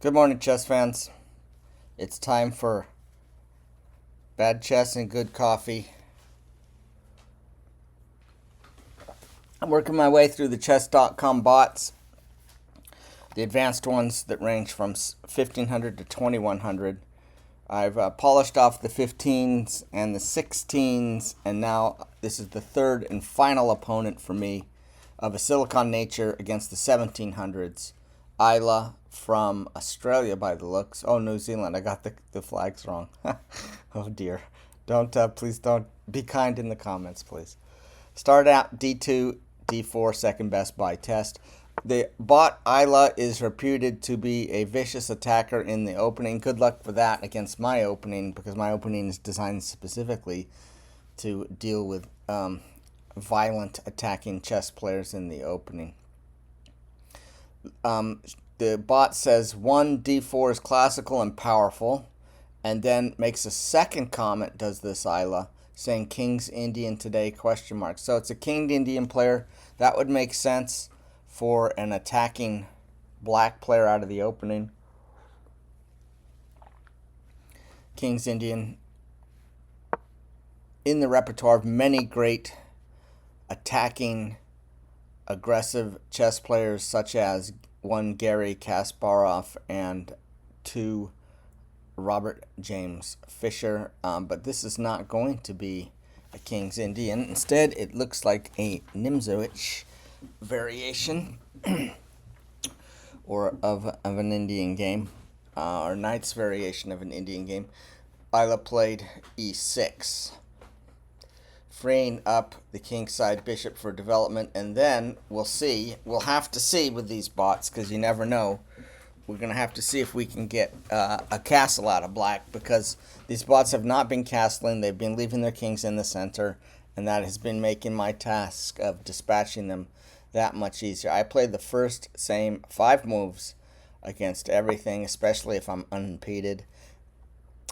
Good morning, chess fans. It's time for bad chess and good coffee. I'm working my way through the chess.com bots, the advanced ones that range from 1500 to 2100. I've polished off the 15s and the 16s, and now this is the third and final opponent for me of a Silicon nature against the 1700s. Isla from Australia by the looks. Oh, New Zealand. I got the flags wrong. Oh dear. Please don't be kind in the comments, please. Start out D2, D4, second best by test. The bot Isla is reputed to be a vicious attacker in the opening. Good luck for that against my opening, because my opening is designed specifically to deal with violent attacking chess players in the opening. The bot says 1d4 is classical and powerful, and then makes a second comment, does this Isla, saying King's Indian today, ? So it's a King Indian player. That would make sense for an attacking black player out of the opening. King's Indian in the repertoire of many great attacking, aggressive chess players, such as one Garry Kasparov and two Robert James Fischer, but this is not going to be a King's Indian. Instead, it looks like a Nimzowitsch variation or of an Indian game, or Knight's variation of an Indian game. Isla played e6, freeing up the kingside bishop for development, and then we'll have to see with these bots, because you never know. We're going to have to see if we can get a castle out of black, because these bots have not been castling. They've been leaving their kings in the center, and that has been making my task of dispatching them that much easier. I played the first same 5 moves against everything, especially if I'm unimpeded.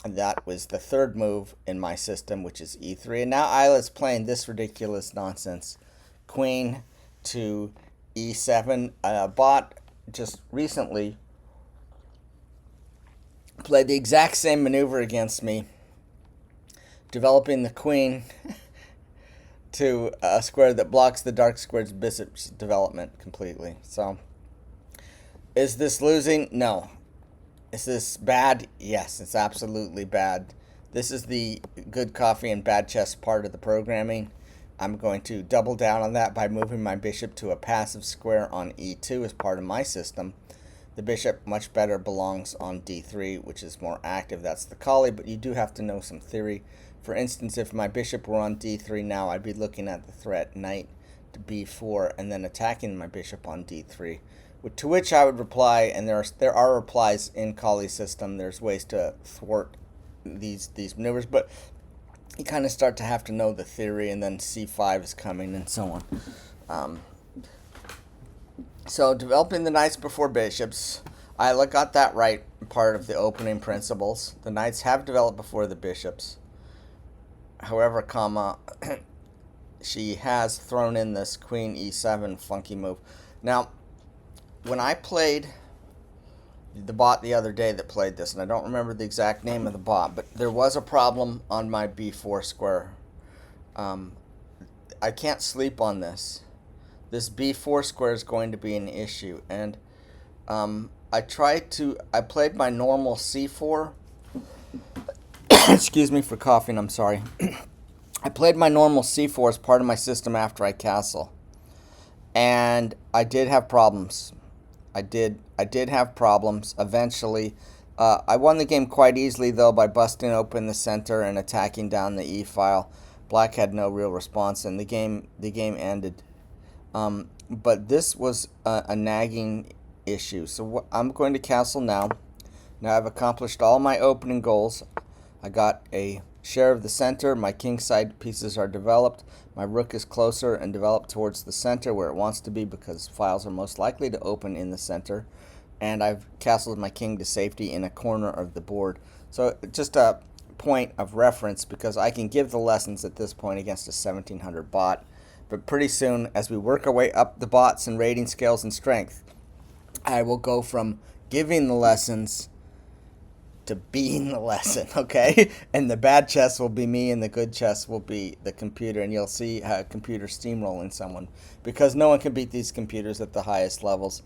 That was the third move in my system, which is e3. And now Isla's playing this ridiculous nonsense. Queen to e7. Bot just recently played the exact same maneuver against me, developing the queen to a square that blocks the dark square's bishop's development completely. So, is this losing? No. Is this bad? Yes, it's absolutely bad. This is the good coffee and bad chess part of the programming. I'm going to double down on that by moving my bishop to a passive square on e2 as part of my system. The bishop much better belongs on d3, which is more active. That's the Kali, but you do have to know some theory. For instance, if my bishop were on d3 now, I'd be looking at the threat knight to b4 and then attacking my bishop on d3. To which I would reply, and there are replies in Kali's system. There's ways to thwart these maneuvers, but you kind of start to have to know the theory, and then c5 is coming, and so on. So developing the knights before bishops, I got that right, part of the opening principles. The knights have developed before the bishops. However, she has thrown in this queen e7 funky move. Now, when I played the bot the other day that played this, and I don't remember the exact name of the bot, but there was a problem on my b4 square. I can't sleep on this. This b4 square is going to be an issue, and I played my normal c4. Excuse me for coughing, I'm sorry. I played my normal c4 as part of my system after I castle, and I did have problems. I did have problems. Eventually, I won the game quite easily, though, by busting open the center and attacking down the e-file. Black had no real response, and the game ended. But this was a nagging issue. So I'm going to castle now. Now I've accomplished all my opening goals. I got a share of the center. My kingside pieces are developed. My rook is closer and developed towards the center where it wants to be, because files are most likely to open in the center. And I've castled my king to safety in a corner of the board. So just a point of reference, because I can give the lessons at this point against a 1700 bot. But pretty soon, as we work our way up the bots and rating scales and strength, I will go from giving the lessons to being the lesson, okay? And the bad chess will be me, and the good chess will be the computer, and you'll see a computer steamrolling someone, because no one can beat these computers at the highest levels.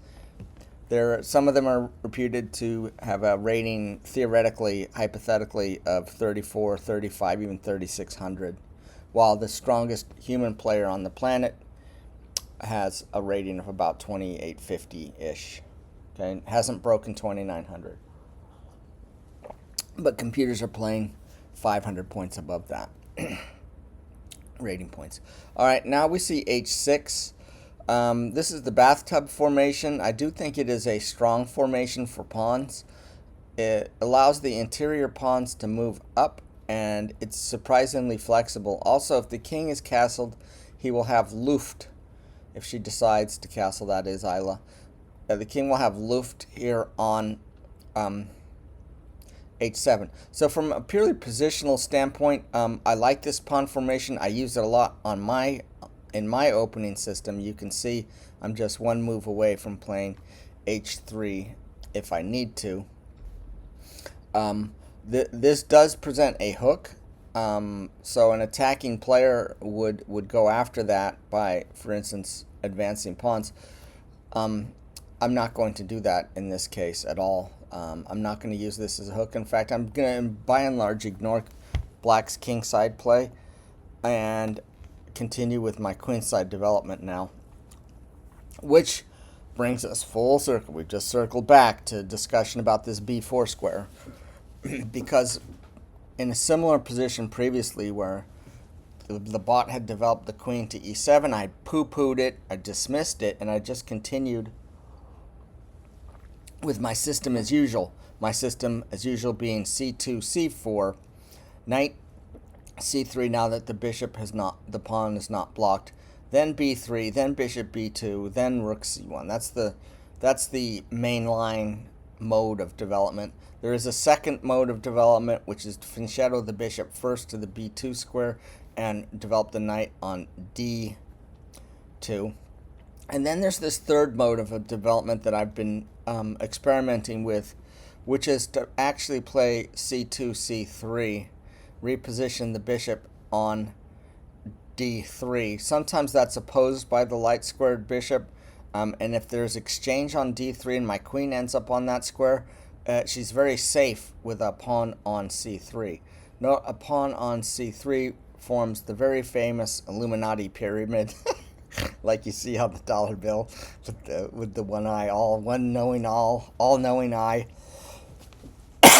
Some of them are reputed to have a rating, theoretically, hypothetically, of 34, 35, even 3600, while the strongest human player on the planet has a rating of about 2850-ish. Okay, hasn't broken 2900. But computers are playing 500 points above that. Rating points. All right, now we see h6. This is the bathtub formation. I do think it is a strong formation for pawns. It allows the interior pawns to move up, and it's surprisingly flexible. Also, if the king is castled, he will have Luft. If she decides to castle, that is, Isla. The king will have Luft here on h7. So from a purely positional standpoint, I like this pawn formation. I use it a lot on in my opening system. You can see I'm just one move away from playing h3 if I need to. This does present a hook, so an attacking player would go after that by, for instance, advancing pawns. I'm not going to do that in this case at all. I'm not going to use this as a hook. In fact, I'm going to, by and large, ignore black's kingside play and continue with my queenside development now, which brings us full circle. We've just circled back to discussion about this b4 square, because in a similar position previously where the bot had developed the queen to e7, I poo-pooed it, I dismissed it, and I just continued with my system as usual. My system as usual being c2, c4, knight c3 now that the pawn is not blocked, then b3, then bishop b2, then rook c1. That's the mainline mode of development. There is a second mode of development, which is to fianchetto the bishop first to the b2 square and develop the knight on d2. And then there's this third mode of a development that I've been experimenting with, which is to actually play c2, c3, reposition the bishop on d3. Sometimes that's opposed by the light squared bishop, and if there's exchange on d3 and my queen ends up on that square, she's very safe with a pawn on c3. No, a pawn on c3 forms the very famous Illuminati pyramid, like you see on the dollar bill with the one eye, all knowing eye.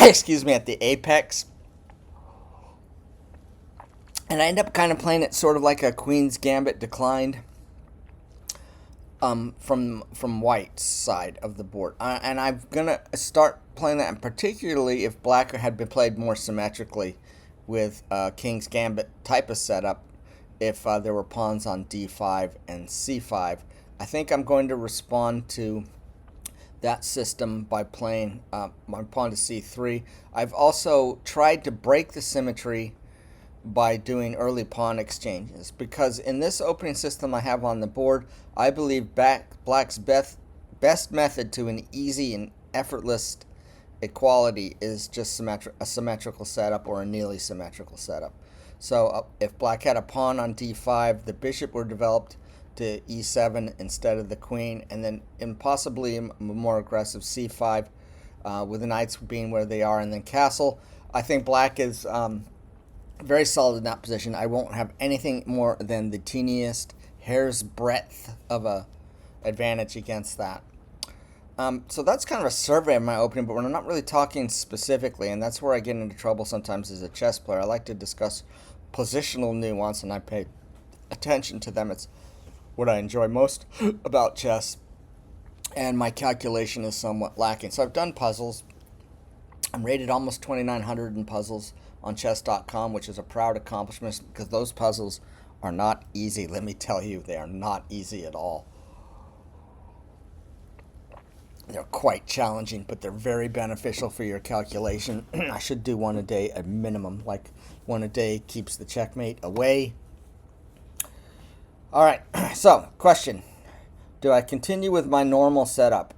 Excuse me, at the apex. And I end up kind of playing it sort of like a Queen's Gambit declined from White's side of the board. And I'm going to start playing that, and particularly if Black had been played more symmetrically with King's Gambit type of setup, if there were pawns on d5 and c5. I think I'm going to respond to that system by playing my pawn to c3. I've also tried to break the symmetry by doing early pawn exchanges, because in this opening system I have on the board, I believe Black's best method to an easy and effortless equality is just a symmetrical setup or a nearly symmetrical setup. So if Black had a pawn on d5, the bishop were developed to e7 instead of the queen, and then possibly a more aggressive c5 with the knights being where they are, and then castle. I think Black is very solid in that position. I won't have anything more than the teeniest hair's breadth of a advantage against that. So that's kind of a survey of my opening, but we're not really talking specifically, and that's where I get into trouble sometimes as a chess player. I like to discuss positional nuance, and I pay attention to them. It's what I enjoy most about chess, and my calculation is somewhat lacking. So I've done puzzles. I'm rated almost 2,900 in puzzles on chess.com, which is a proud accomplishment, because those puzzles are not easy. Let me tell you, they are not easy at all. They're quite challenging, but they're very beneficial for your calculation. I should do one a day at minimum. Like, one a day keeps the checkmate away. All right, so question. Do I continue with my normal setup?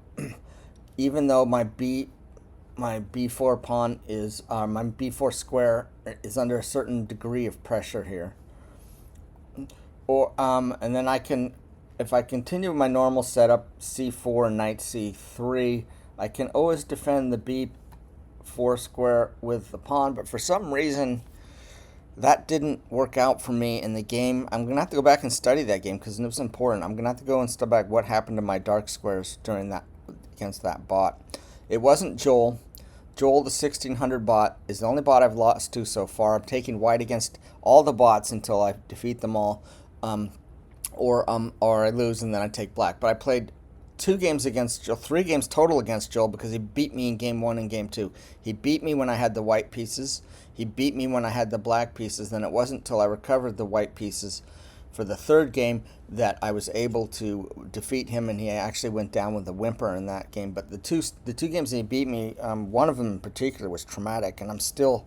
even though my b4 pawn is my b4 square is under a certain degree of pressure here. Or and then I can, if I continue my normal setup, c4 and knight c3, I can always defend the b4 square with the pawn. But for some reason, that didn't work out for me in the game. I'm gonna have to go back and study that game because it was important. I'm gonna have to go and study back what happened to my dark squares during that against that bot. It wasn't Joel. Joel, the 1600 bot, is the only bot I've lost to so far. I'm taking white against all the bots until I defeat them all, or I lose and then I take black. But I played 2 games against Joel, 3 games total against Joel because he beat me in game 1 and game 2. He beat me when I had the white pieces. He beat me when I had the black pieces. Then it wasn't until I recovered the white pieces for the 3rd game that I was able to defeat him, and he actually went down with a whimper in that game. But the two games that he beat me, one of them in particular was traumatic, and I'm still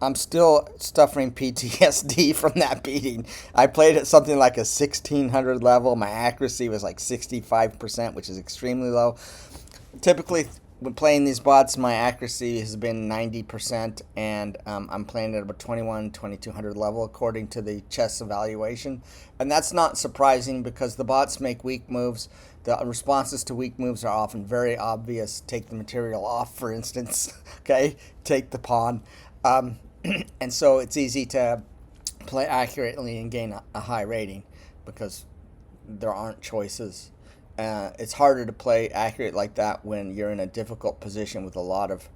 suffering PTSD from that beating. I played at something like a 1600 level. My accuracy was like 65%, which is extremely low. Typically, when playing these bots, my accuracy has been 90%, and I'm playing at about 2200 level according to the chess evaluation. And that's not surprising because the bots make weak moves. The responses to weak moves are often very obvious. Take the material off, for instance. Okay, take the pawn. And so it's easy to play accurately and gain a high rating because there aren't choices. It's harder to play accurate like that when you're in a difficult position with a lot of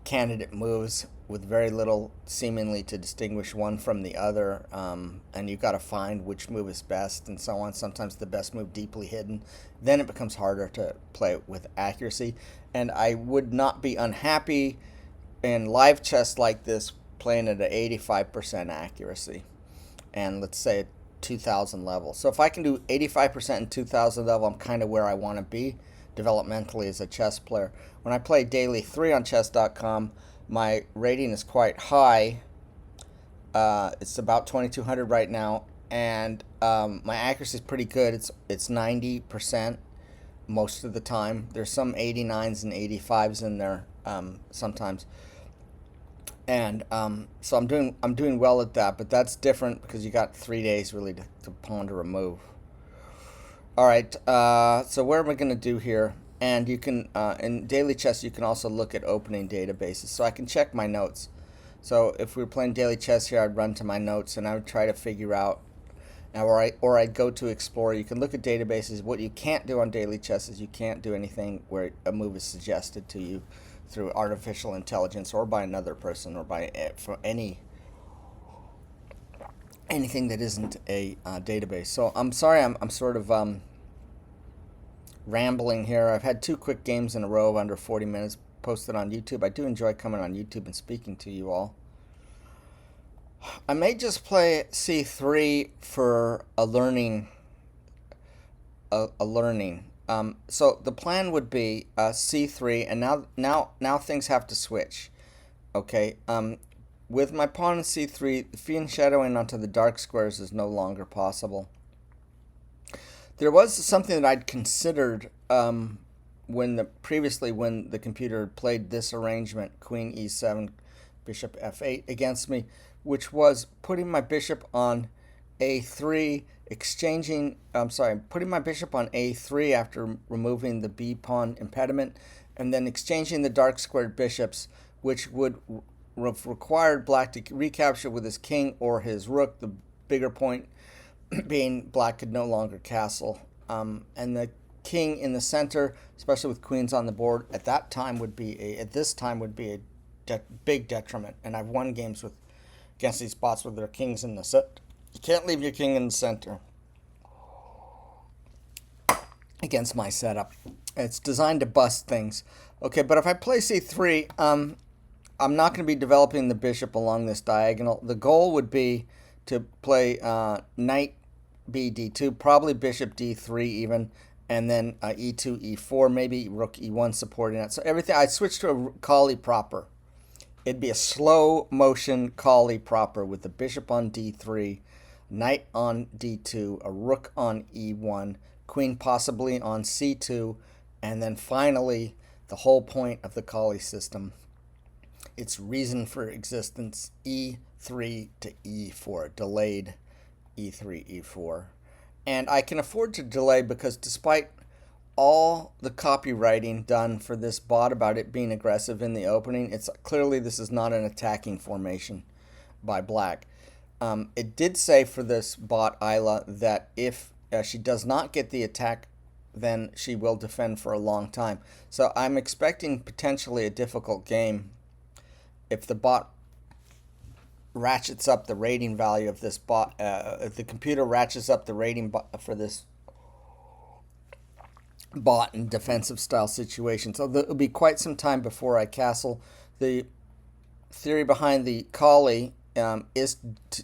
candidate moves with very little seemingly to distinguish one from the other, and you've got to find which move is best and so on. Sometimes the best move deeply hidden. Then it becomes harder to play with accuracy. And I would not be unhappy in live chess like this playing at an 85% accuracy and let's say 2000 level. So if I can do 85% in 2000 level, I'm kind of where I want to be developmentally as a chess player. When I play daily 3 on chess.com, my rating is quite high. It's about 2200 right now, and my accuracy is pretty good. It's 90% most of the time. There's some 89s and 85s in there sometimes. And so I'm doing well at that, but that's different because you got 3 days really to ponder a move. All right, so what am I going to do here? And you can in daily chess you can also look at opening databases, so I can check my notes. So if we were playing daily chess here, I'd run to my notes and I would try to figure out, or I'd go to Explorer. You can look at databases. What you can't do on daily chess is you can't do anything where a move is suggested to you through artificial intelligence or by another person or by for anything that isn't a database. So I'm sorry, I'm sort of rambling here. I've had 2 quick games in a row of under 40 minutes posted on YouTube. I do enjoy coming on YouTube and speaking to you all. I may just play c3 for a learning. So the plan would be c3, and now things have to switch. Okay. With my pawn in c3, the fiend shadowing onto the dark squares is no longer possible. There was something that I'd considered when the computer played this arrangement, Queen e7, Bishop f8 against me, which was putting my bishop on a3, putting my bishop on a3 after removing the b pawn impediment, and then exchanging the dark squared bishops, which would have required black to recapture with his king or his rook, the bigger point being black could no longer castle. And the king in the center, especially with queens on the board, at this time would be a big detriment. And I've won games against these spots with their kings in the center. You can't leave your king in the center against my setup. It's designed to bust things. Okay, but if I play c3, I'm not going to be developing the bishop along this diagonal. The goal would be to play knight b d2, probably bishop d3 even, and then e2, e4, maybe rook e1 supporting that. So everything, I'd switch to a Kali proper. It'd be a slow motion Kali proper with the bishop on d3, knight on d2, a rook on e1, queen possibly on c2, And then finally, the whole point of the Kali system, its reason for existence, E3 to E4, delayed E3, E4. And I can afford to delay because despite all the copywriting done for this bot about it being aggressive in the opening, it's clearly this is not an attacking formation by black. It did say for this bot, Isla, that if she does not get the attack, then she will defend for a long time. So I'm expecting potentially a difficult game if the bot ratchets up the rating value of this bot. If the computer ratchets up the rating for this bot in defensive style situations. So it'll be quite some time before I castle. The theory behind the Kali is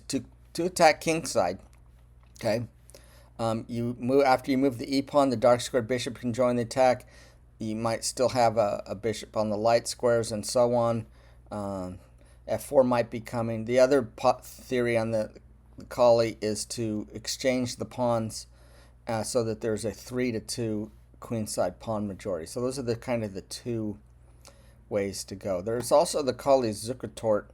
to attack kingside. Okay, you move after you move the e pawn, the dark squared bishop can join the attack. You might still have a bishop on the light squares and so on. F4 might be coming. The other theory on the Kali is to exchange the pawns so that there's a 3-2 queenside pawn majority. So those are the kind of the two ways to go. There's also the Kali Zukertort,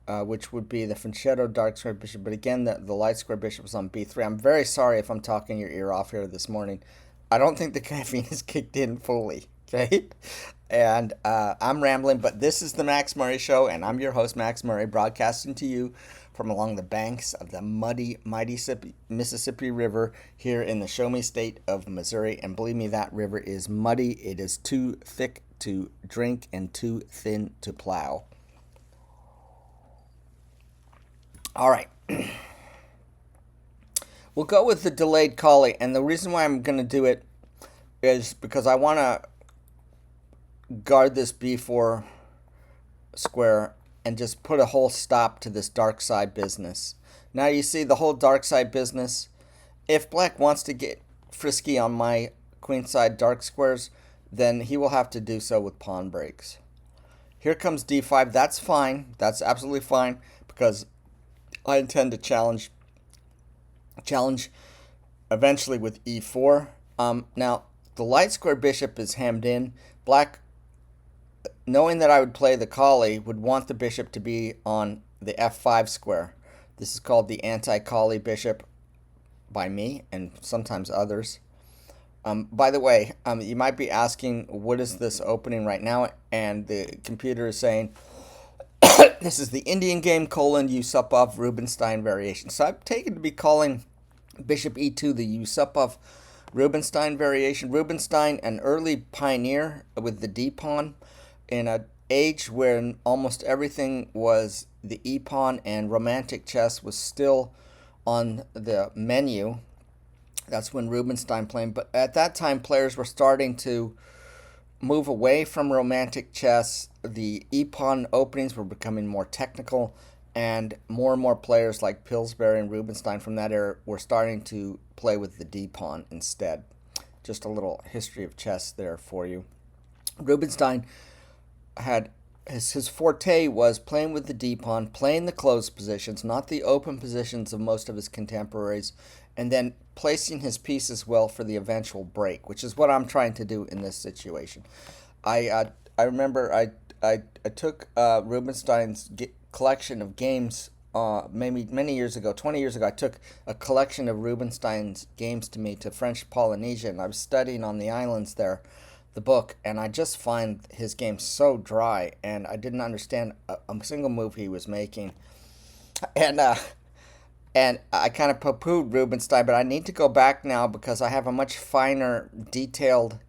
which would be the Fianchetto dark square bishop, but again, the light square bishop is on b3. I'm very sorry if I'm talking your ear off here this morning. I don't think the caffeine is kicked in fully, okay? And I'm rambling, but this is the Max Murray Show, and I'm your host, Max Murray, broadcasting to you from along the banks of the muddy, mighty Mississippi River here in the Show Me State of Missouri. And believe me, that river is muddy. It is too thick to drink and too thin to plow. All right. We'll go with the delayed Kali, and the reason why I'm going to do it is because I want to guard this b4 square and just put a whole stop to this dark side business. Now you see the whole dark side business. If black wants to get frisky on my queenside dark squares, then he will have to do so with pawn breaks. Here comes d5. That's fine. That's absolutely fine because I intend to challenge eventually with e4. Now, the light square bishop is hemmed in. Black, knowing that I would play the Kali, would want the bishop to be on the f5 square. This is called the anti-Kali bishop by me and sometimes others. By the way, you might be asking, what is this opening right now? And the computer is saying, this is the Indian game, Yusupov Rubinstein variation. So I've taken to be calling bishop e2 the Yusupov Rubinstein variation. Rubinstein, an early pioneer with the d-pawn in an age when almost everything was the e-pawn and romantic chess was still on the menu. That's when Rubinstein played. But at that time, players were starting to move away from romantic chess. The e-pawn openings were becoming more technical, and more players like Pillsbury and Rubinstein from that era were starting to play with the d-pawn instead. Just a little history of chess there for you. Rubinstein had his forte was playing with the d-pawn, playing the closed positions, not the open positions of most of his contemporaries, and then placing his pieces well for the eventual break, which is what I'm trying to do in this situation. I remember I took Rubinstein's collection of games maybe many years ago, 20 years ago. I took a collection of Rubinstein's games to me to French Polynesia, and I was studying on the islands there, the book, and I just find his game so dry, and I didn't understand a single move he was making. And I kind of poo-pooed Rubinstein, but I need to go back now because I have a much finer, detailed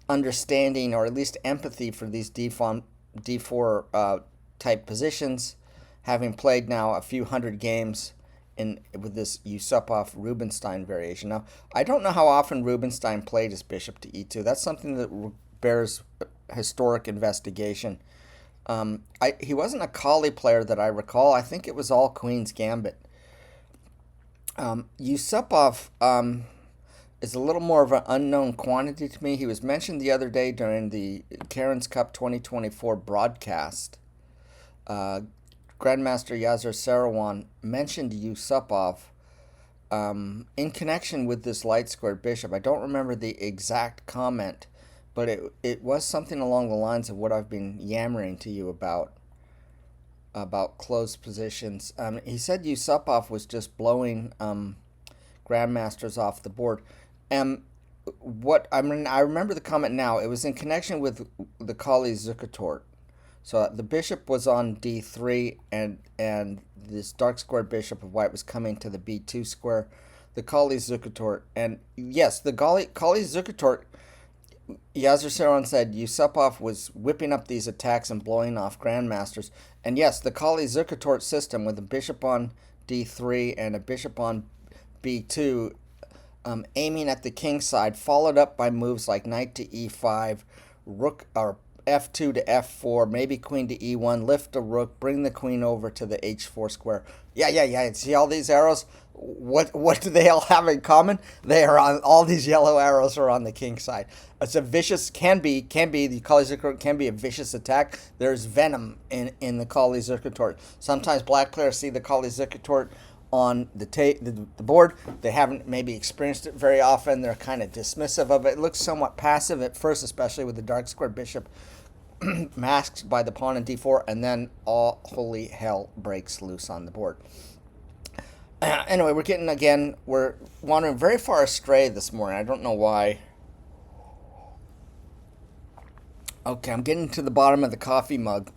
understanding, or at least empathy, for these D4 type positions, having played now a few hundred games with this Yusupov Rubinstein variation. Now, I don't know how often Rubinstein played his bishop to e2. That's something that bears historic investigation. He wasn't a Kali player that I recall. I think it was all Queen's Gambit. Yusupov is a little more of an unknown quantity to me. He was mentioned the other day during the Karen's Cup 2024 broadcast. Grandmaster Yazir Sarawan mentioned Yusupov in connection with this light squared bishop. I don't remember the exact comment, but it was something along the lines of what I've been yammering to you about closed positions. He said Yusupov was just blowing grandmasters off the board. Um, I remember the comment now. It was in connection with the Kali Zukertort. So the bishop was on d3, and this dark squared bishop of white was coming to the b2 square, the Kali Zukertort. And yes, the Kali Zukertort, Yazir Saron said Yusupov was whipping up these attacks and blowing off grandmasters. And yes, the Kali Zukertort system with a bishop on d3 and a bishop on b2, aiming at the king side, followed up by moves like knight to e5, rook or f2 to f4, maybe queen to e1, lift a rook, bring the queen over to the h4 square. Yeah. See all these arrows? What do they all have in common? They are on, all these yellow arrows are on the king side. It's a vicious, the Kali Zukertort can be a vicious attack. There's venom in the Kali Zukertort. Sometimes black players see the Kali Zukertort on the board. They haven't maybe experienced it very often. They're kind of dismissive of it. It looks somewhat passive at first, especially with the dark squared bishop masked by the pawn in d4, and then all holy hell breaks loose on the board. Anyway, we're wandering very far astray this morning. I don't know why. Okay, I'm getting to the bottom of the coffee mug,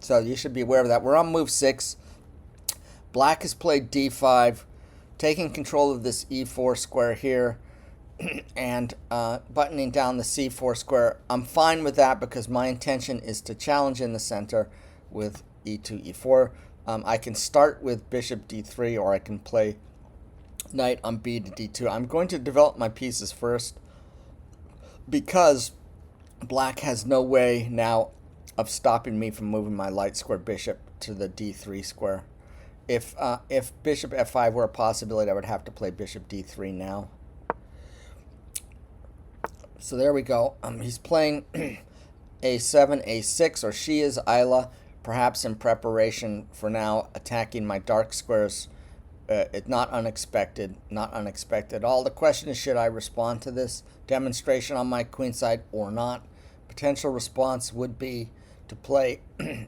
so you should be aware of that. We're on move 6. Black has played d5, taking control of this e4 square here, and buttoning down the c4 square. I'm fine with that because my intention is to challenge in the center with e2, e4. I can start with bishop d3, or I can play knight on b to d2. I'm going to develop my pieces first because black has no way now of stopping me from moving my light square bishop to the d3 square. If bishop f5 were a possibility, I would have to play bishop d3 now. So there we go. He's playing a7, a6, or she is Isla, perhaps in preparation for now attacking my dark squares. It's not unexpected at all. The question is, should I respond to this demonstration on my queen side or not? Potential response would be to play a2,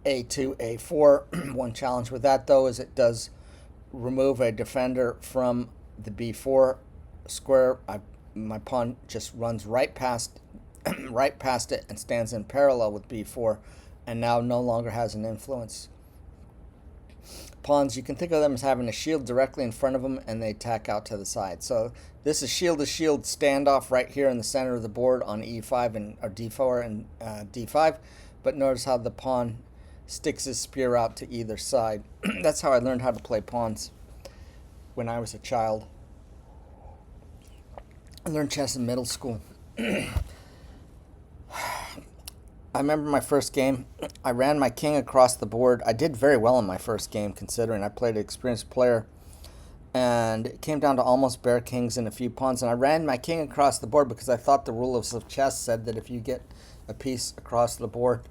a4. One challenge with that, though, is it does remove a defender from the b4 square. My pawn just runs right past it and stands in parallel with b4, and now no longer has an influence. Pawns, you can think of them as having a shield directly in front of them, and they tack out to the side. So this is shield-to-shield standoff right here in the center of the board on e5 or d4 and d5. But notice how the pawn sticks his spear out to either side. That's how I learned how to play pawns when I was a child. I learned chess in middle school. I remember my first game. I ran my king across the board. I did very well in my first game, considering I played an experienced player. And it came down to almost bare kings and a few pawns. And I ran my king across the board because I thought the rules of chess said that if you get a piece across the board,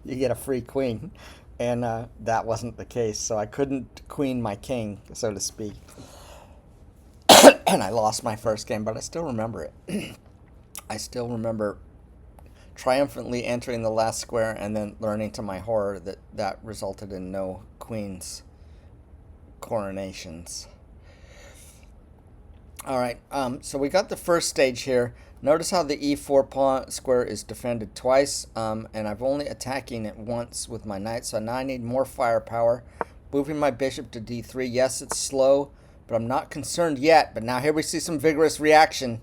you get a free queen. And that wasn't the case. So I couldn't queen my king, so to speak. And I lost my first game, but I still remember it. I still remember triumphantly entering the last square and then learning to my horror that that resulted in no queens coronations. All right, so we got the first stage here. Notice how the e4 pawn square is defended twice, and I've only attacking it once with my knight, so now I need more firepower. Moving my bishop to d3. Yes, it's slow, but I'm not concerned yet. But now here we see some vigorous reaction.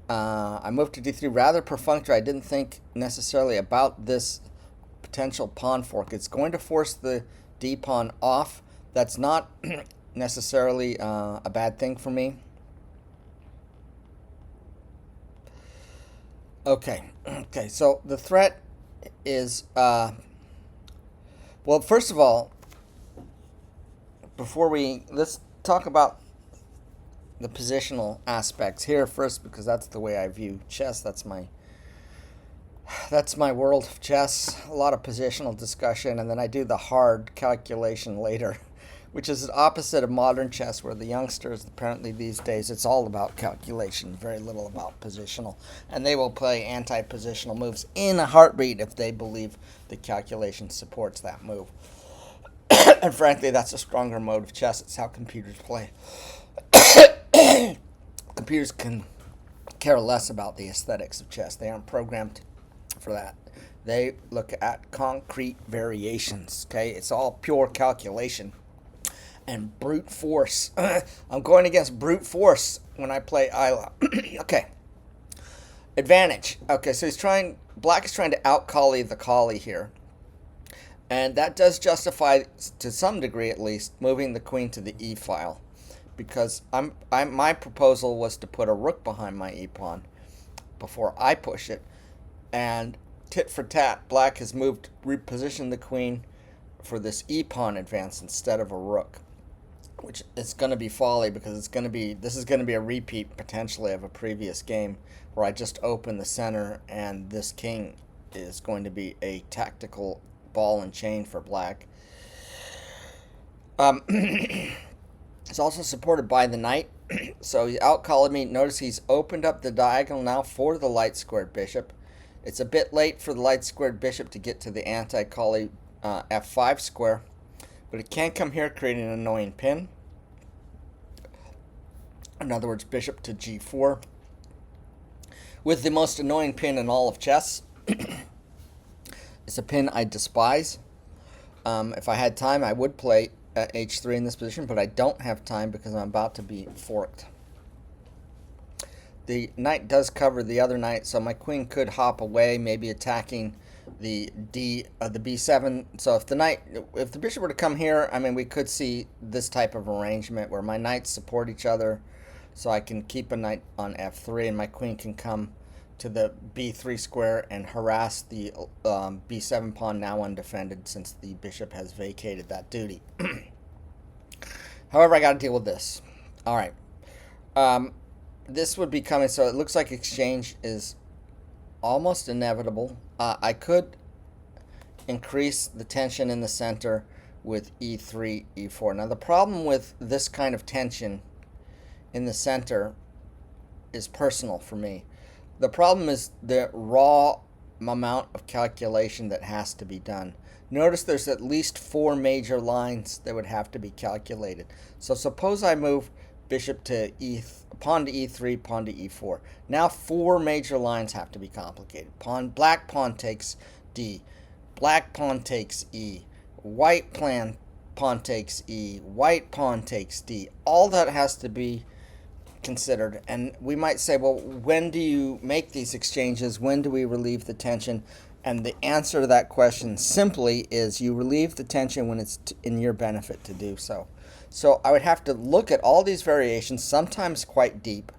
I moved to d3 rather perfunctory. I didn't think necessarily about this potential pawn fork. It's going to force the d pawn off. That's not necessarily a bad thing for me. Okay, so the threat is, well, first of all, let's talk about the positional aspects here first, because that's the way I view chess. That's my world of chess. A lot of positional discussion, and then I do the hard calculation later which is the opposite of modern chess, where the youngsters apparently these days it's all about calculation, very little about positional, and they will play anti-positional moves in a heartbeat if they believe the calculation supports that move. And frankly, that's a stronger mode of chess. It's how computers play. Computers can care less about the aesthetics of chess. They aren't programmed for that. They look at concrete variations. Okay, it's all pure calculation and brute force. I'm going against brute force when I play Isla. Okay. Advantage. Okay, so Black is trying to out-collie the collie here. And that does justify, to some degree at least, moving the queen to the e file. Because my proposal was to put a rook behind my e-pawn before I push it. And tit for tat, Black has repositioned the queen for this e-pawn advance instead of a rook. Which is going to be folly, because this is going to be a repeat potentially of a previous game where I just opened the center and this king is going to be a tactical ball and chain for Black. It's also supported by the knight, so he out-collared me. Notice he's opened up the diagonal now for the light-squared bishop. It's a bit late for the light-squared bishop to get to the anti-collie f5 square, but it can come here, creating an annoying pin. In other words, bishop to g4, with the most annoying pin in all of chess. It's a pin I despise. If I had time, I would play h3 in this position, but I don't have time because I'm about to be forked. The knight does cover the other knight, so my queen could hop away, maybe attacking the b7. So if the bishop were to come here, I mean, we could see this type of arrangement where my knights support each other, so I can keep a knight on f3, and my queen can come to the b3 square and harass the b7 pawn, now undefended since the bishop has vacated that duty. However, I got to deal with this. All right. This would be coming, so it looks like exchange is almost inevitable. I could increase the tension in the center with e3, e4. Now, the problem with this kind of tension in the center is personal for me. The problem is the raw amount of calculation that has to be done. Notice there's at least 4 major lines that would have to be calculated. So suppose I move bishop to pawn to e3, pawn to e4. Now 4 major lines have to be complicated. Black pawn takes d, black pawn takes e, white pawn takes e, white pawn takes d. All that has to be considered, and we might say, well, when do you make these exchanges? When do we relieve the tension? And the answer to that question simply is you relieve the tension when it's in your benefit to do so. So I would have to look at all these variations, sometimes quite deep,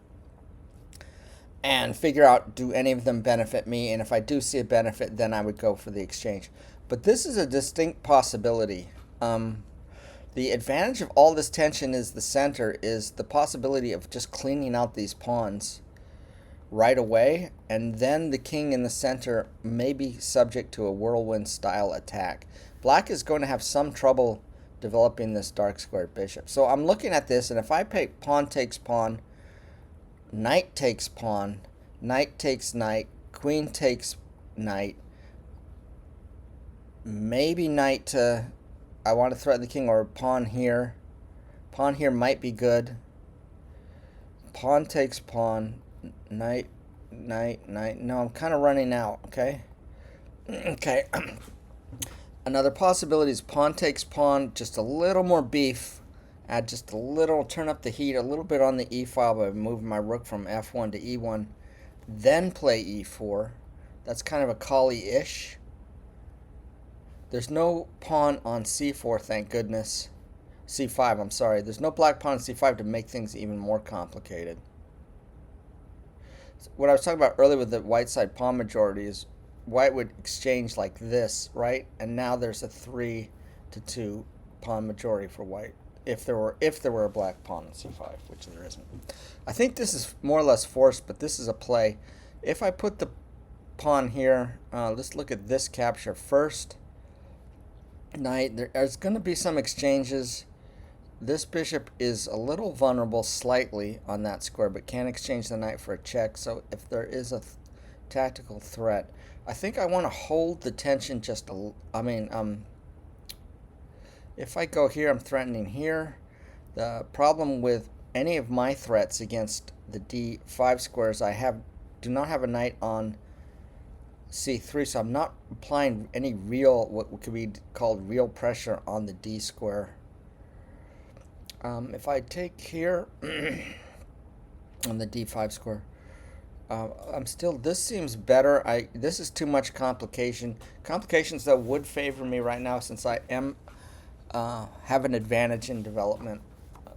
and figure out, do any of them benefit me? And if I do see a benefit, then I would go for the exchange. But this is a distinct possibility. The advantage of all this tension is the center, is the possibility of just cleaning out these pawns right away, and then the king in the center may be subject to a whirlwind style attack. Black is going to have some trouble developing this dark squared bishop. So I'm looking at this, and if I play pawn takes pawn, knight takes pawn, knight takes knight, queen takes knight, maybe knight to, I want to threaten the king, or pawn here. Pawn here might be good. Pawn takes pawn, knight, knight, knight. No, I'm kind of running out, okay? Okay. Another possibility is pawn takes pawn, just a little more beef. Add just a little, turn up the heat a little bit on the e file by moving my rook from f1 to e1. Then play e4. That's kind of a collie-ish. There's no pawn on c4, thank goodness. c5, I'm sorry. There's no black pawn on c5 to make things even more complicated. So what I was talking about earlier with the white side pawn majority is white would exchange like this, right? And now there's a 3-2 pawn majority for white if there were a black pawn on c5, which there isn't. I think this is more or less forced, but this is a play. If I put the pawn here, let's look at this capture first. Knight, there's going to be some exchanges. This bishop is a little vulnerable slightly on that square, but can exchange the knight for a check. So if there is a tactical threat, I think I want to hold the tension just a. If I go here, I'm threatening here. The problem with any of my threats against the d5 squares, do not have a knight on c3, so I'm not applying any real, what could be called real pressure on the d square. If I take here on the d5 square, this seems better. This is too much complication. Complications, though, would favor me right now since I am have an advantage in development,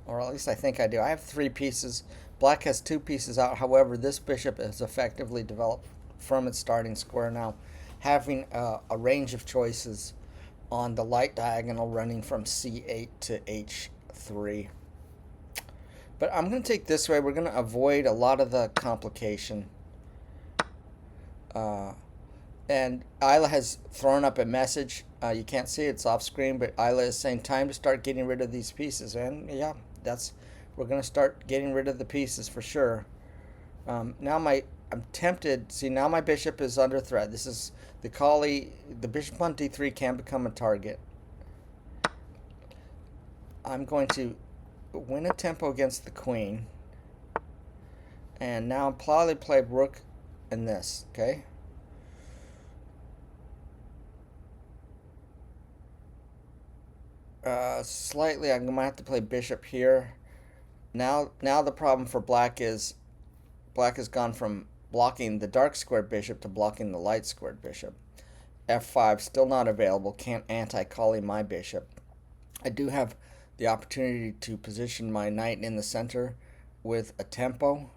or at least I think I do. I have 3 pieces. Black has 2 pieces out. However, this bishop is effectively developed from its starting square now, having a range of choices on the light diagonal running from c8 to h3. But I'm going to take this way. We're going to avoid a lot of the complication. And Isla has thrown up a message. You can't see it, it's off screen, but Isla is saying time to start getting rid of these pieces. And yeah, we're going to start getting rid of the pieces for sure. I'm tempted. See, now my bishop is under threat. This is the collie. The bishop on d3 can become a target. I'm going to win a tempo against the queen. And now I'll probably play rook in this, okay? Slightly, I'm going to have to play bishop here. Now the problem for black is black has gone from blocking the dark squared bishop to blocking the light squared bishop. f5 still not available. Can't anti-collie my bishop. I do have the opportunity to position my knight in the center with a tempo.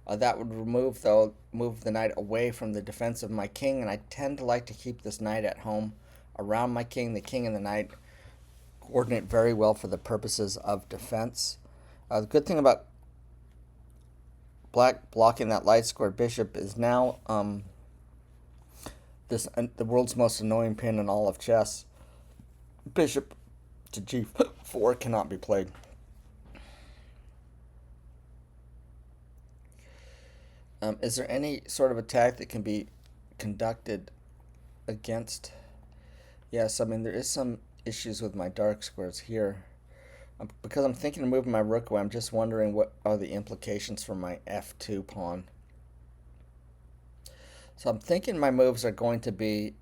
That would move the knight away from the defense of my king, and I tend to like to keep this knight at home around my king. The king and the knight coordinate very well for the purposes of defense. The good thing about black blocking that light squared bishop is now the world's most annoying pin in all of chess. Bishop to g4 cannot be played. Is there any sort of attack that can be conducted against? Yes, I mean, there is some issues with my dark squares here. Because I'm thinking of moving my rook away, I'm just wondering what are the implications for my f2 pawn. So I'm thinking my moves are going to be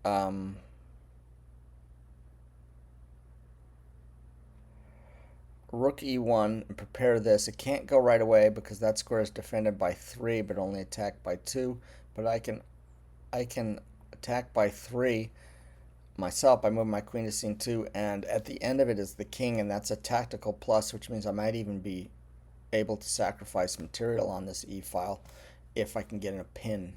rook e1 and prepare this. It can't go right away because that square is defended by 3 but only attacked by 2. But I can attack by 3 myself by moving my queen to scene 2, and at the end of it is the king, and that's a tactical plus, which means I might even be able to sacrifice material on this e-file if I can get in a pin.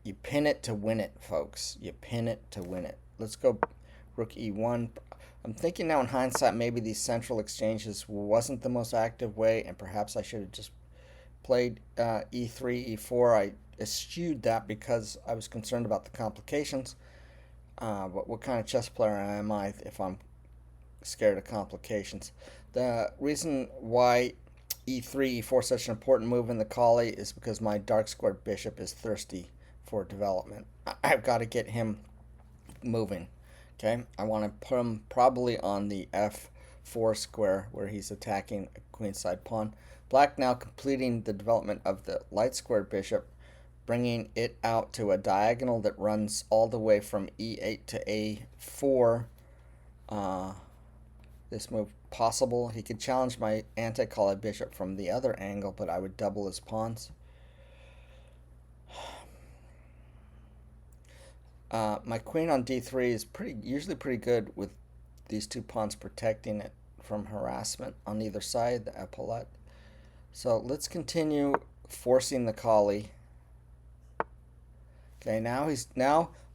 You pin it to win it, folks. You pin it to win it. Let's go rook e1. I'm thinking now in hindsight maybe these central exchanges wasn't the most active way, and perhaps I should have just played e3, e4. I eschewed that because I was concerned about the complications. But what kind of chess player am I if I'm scared of complications? The reason why e3, e4 is such an important move in the collie is because my dark squared bishop is thirsty for development. I've got to get him moving. Okay, I want to put him probably on the f4 square where he's attacking a queenside pawn. Black now completing the development of the light squared bishop, bringing it out to a diagonal that runs all the way from e8 to a4. This move possible. He could challenge my anti-collie bishop from the other angle, but I would double his pawns. My queen on d3 is usually pretty good with these 2 pawns protecting it from harassment on either side, the epaulette. So let's continue forcing the collie. Okay, now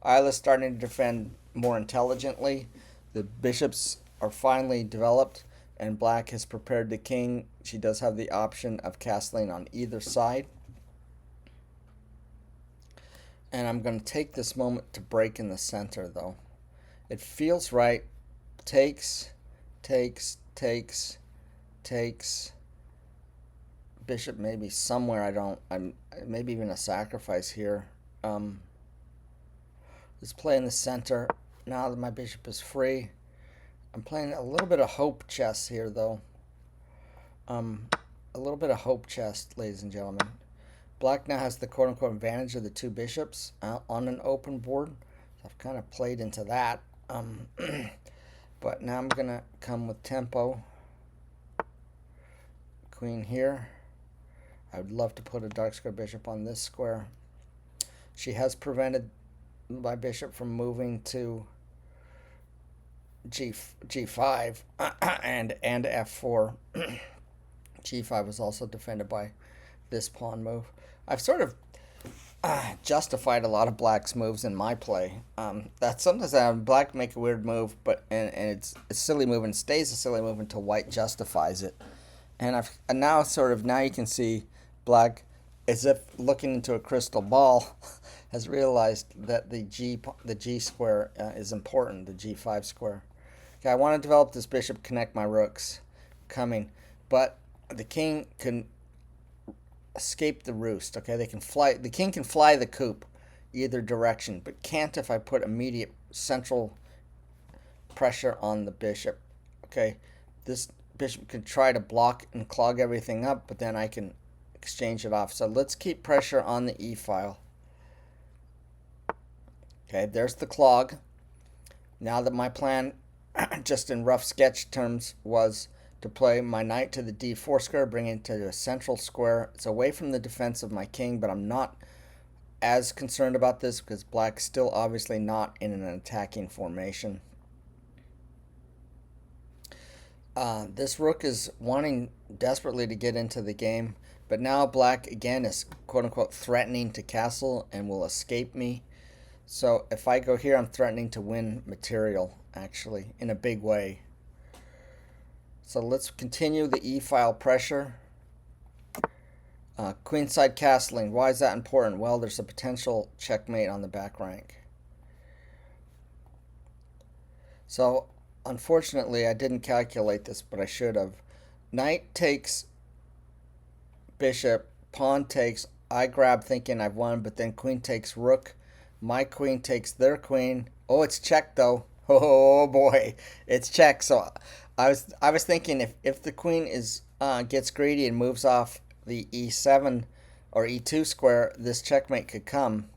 Isla's starting to defend more intelligently. The bishops are finally developed, and black has prepared the king. She does have the option of castling on either side. And I'm going to take this moment to break in the center, though. It feels right. Takes, takes, takes. Bishop maybe somewhere. I'm maybe even a sacrifice here. Let's play in the center. Now that my bishop is free, I'm playing a little bit of hope chess here, though. A little bit of hope chess, ladies and gentlemen. Black now has the quote-unquote advantage of the two bishops on an open board. So I've kind of played into that. But now I'm going to come with tempo. Queen here. I would love to put a dark square bishop on this square. She has prevented my bishop from moving to G5 and F4. G5 was also defended by this pawn move. I've sort of justified a lot of black's moves in my play. That sometimes black make a weird move, but and it's a silly move and stays a silly move until white justifies it. And now you can see black, as if looking into a crystal ball, has realized that the G square is important, the G5 square. Okay, I want to develop this bishop, connect my rooks, coming, but the king can escape the roost. Okay, they can fly. The king can fly the coop either direction, but can't if I put immediate central pressure on the bishop. Okay, this bishop can try to block and clog everything up, but then I can exchange it off. So let's keep pressure on the E file. Okay, there's the clog. Now that my plan, just in rough sketch terms, was to play my knight to the D4 square, bring it to a central square. It's away from the defense of my king, but I'm not as concerned about this because black's still obviously not in an attacking formation. This rook is wanting desperately to get into the game, but now black again is quote-unquote threatening to castle and will escape me. So if I go here, I'm threatening to win material, actually, in a big way. So let's continue the E-file pressure. Queenside castling. Why is that important? Well, there's a potential checkmate on the back rank. So unfortunately, I didn't calculate this, but I should have. Knight takes bishop, pawn takes, I grab thinking I've won, but then queen takes rook. My queen takes their queen. Oh, it's check though. Oh boy, it's check. So I was thinking if the queen gets greedy and moves off the E7 or E2 square, this checkmate could come.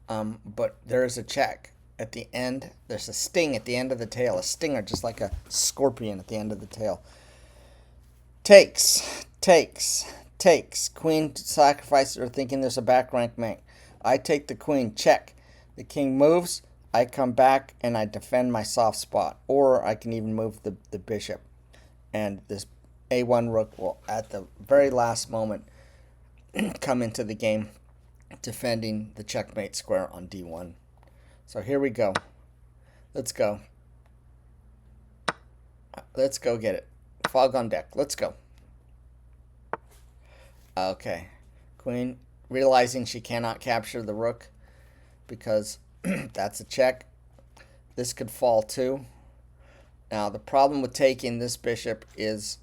But there is a check at the end. There's a sting at the end of the tail, a stinger, just like a scorpion at the end of the tail. Takes. Queen sacrifices or thinking there's a back rank mate. I take the queen, check. The king moves, I come back and I defend my soft spot. Or I can even move the bishop. And this A1 rook will, at the very last moment, come into the game defending the checkmate square on D1. So here we go. Let's go. Let's go get it. Fog on deck. Let's go. Okay. Queen realizing she cannot capture the rook because that's a check. This could fall too. Now the problem with taking this bishop is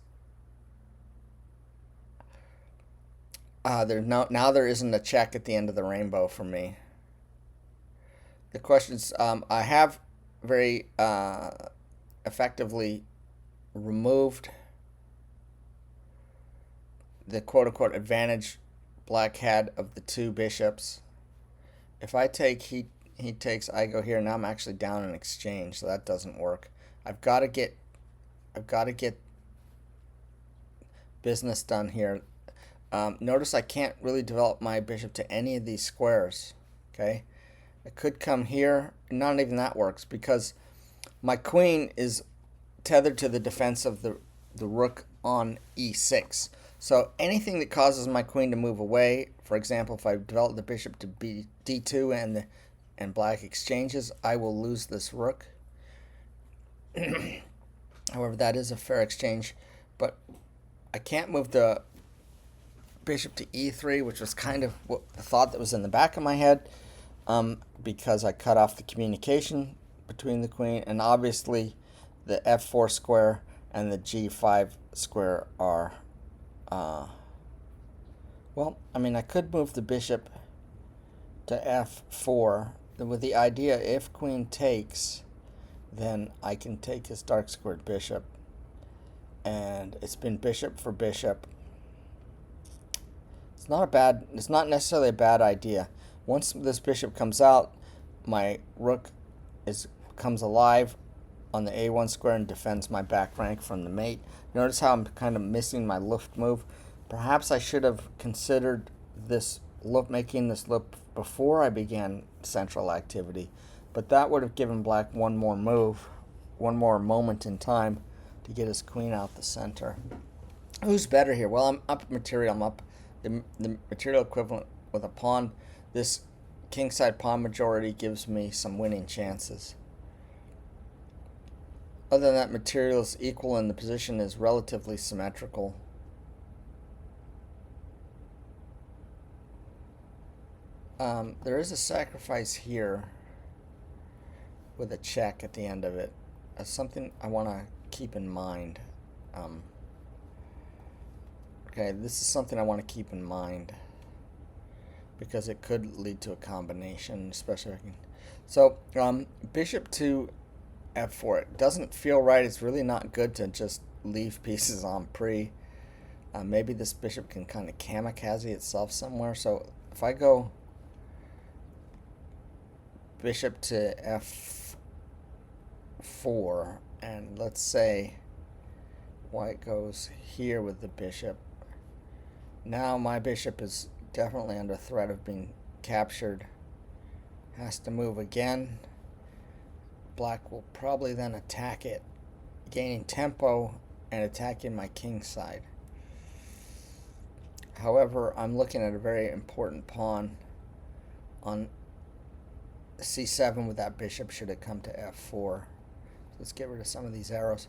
there isn't a check at the end of the rainbow for me. The questions I have very effectively removed the quote-unquote advantage black had of the two bishops. If I take, he takes, I go here. Now I'm actually down in exchange, so that doesn't work. I've got to get business done here. Notice I can't really develop my bishop to any of these squares. Okay, I could come here. Not even that works because my queen is tethered to the defense of the rook on E6. So anything that causes my queen to move away, for example, if I develop the bishop to be D2 and black exchanges, I will lose this rook. However, that is a fair exchange, but I can't move the bishop to E3, which was kind of the thought that was in the back of my head, because I cut off the communication between the queen and obviously the F4 square and the g5 square are, well, I mean, I could move the bishop to f4 with the idea if queen takes, then I can take his dark squared bishop. And it's been bishop for bishop. It's not necessarily a bad idea. Once this bishop comes out, my rook comes alive on the a1 square and defends my back rank from the mate. Notice how I'm kind of missing my Luft move. Perhaps I should have considered making this loop before I began central activity, but that would have given black one more move, one more moment in time to get his queen out the center. Who's better here? Well, I'm up material. I'm up the material equivalent with a pawn. This kingside pawn majority gives me some winning chances. Other than that, material is equal and the position is relatively symmetrical. There is a sacrifice here with a check at the end of it. That's something I want to keep in mind. Okay, this is something I want to keep in mind because it could lead to a combination, especially if I can. So, bishop to f4. It doesn't feel right. It's really not good to just leave pieces on pre. Maybe this bishop can kind of kamikaze itself somewhere. So if I go bishop to f4, and let's say white goes here with the bishop, now my bishop is definitely under threat of being captured. Has to move again. Black will probably then attack it, gaining tempo and attacking my king side. However, I'm looking at a very important pawn on c7 with that bishop should it come to f4. Let's get rid of some of these arrows.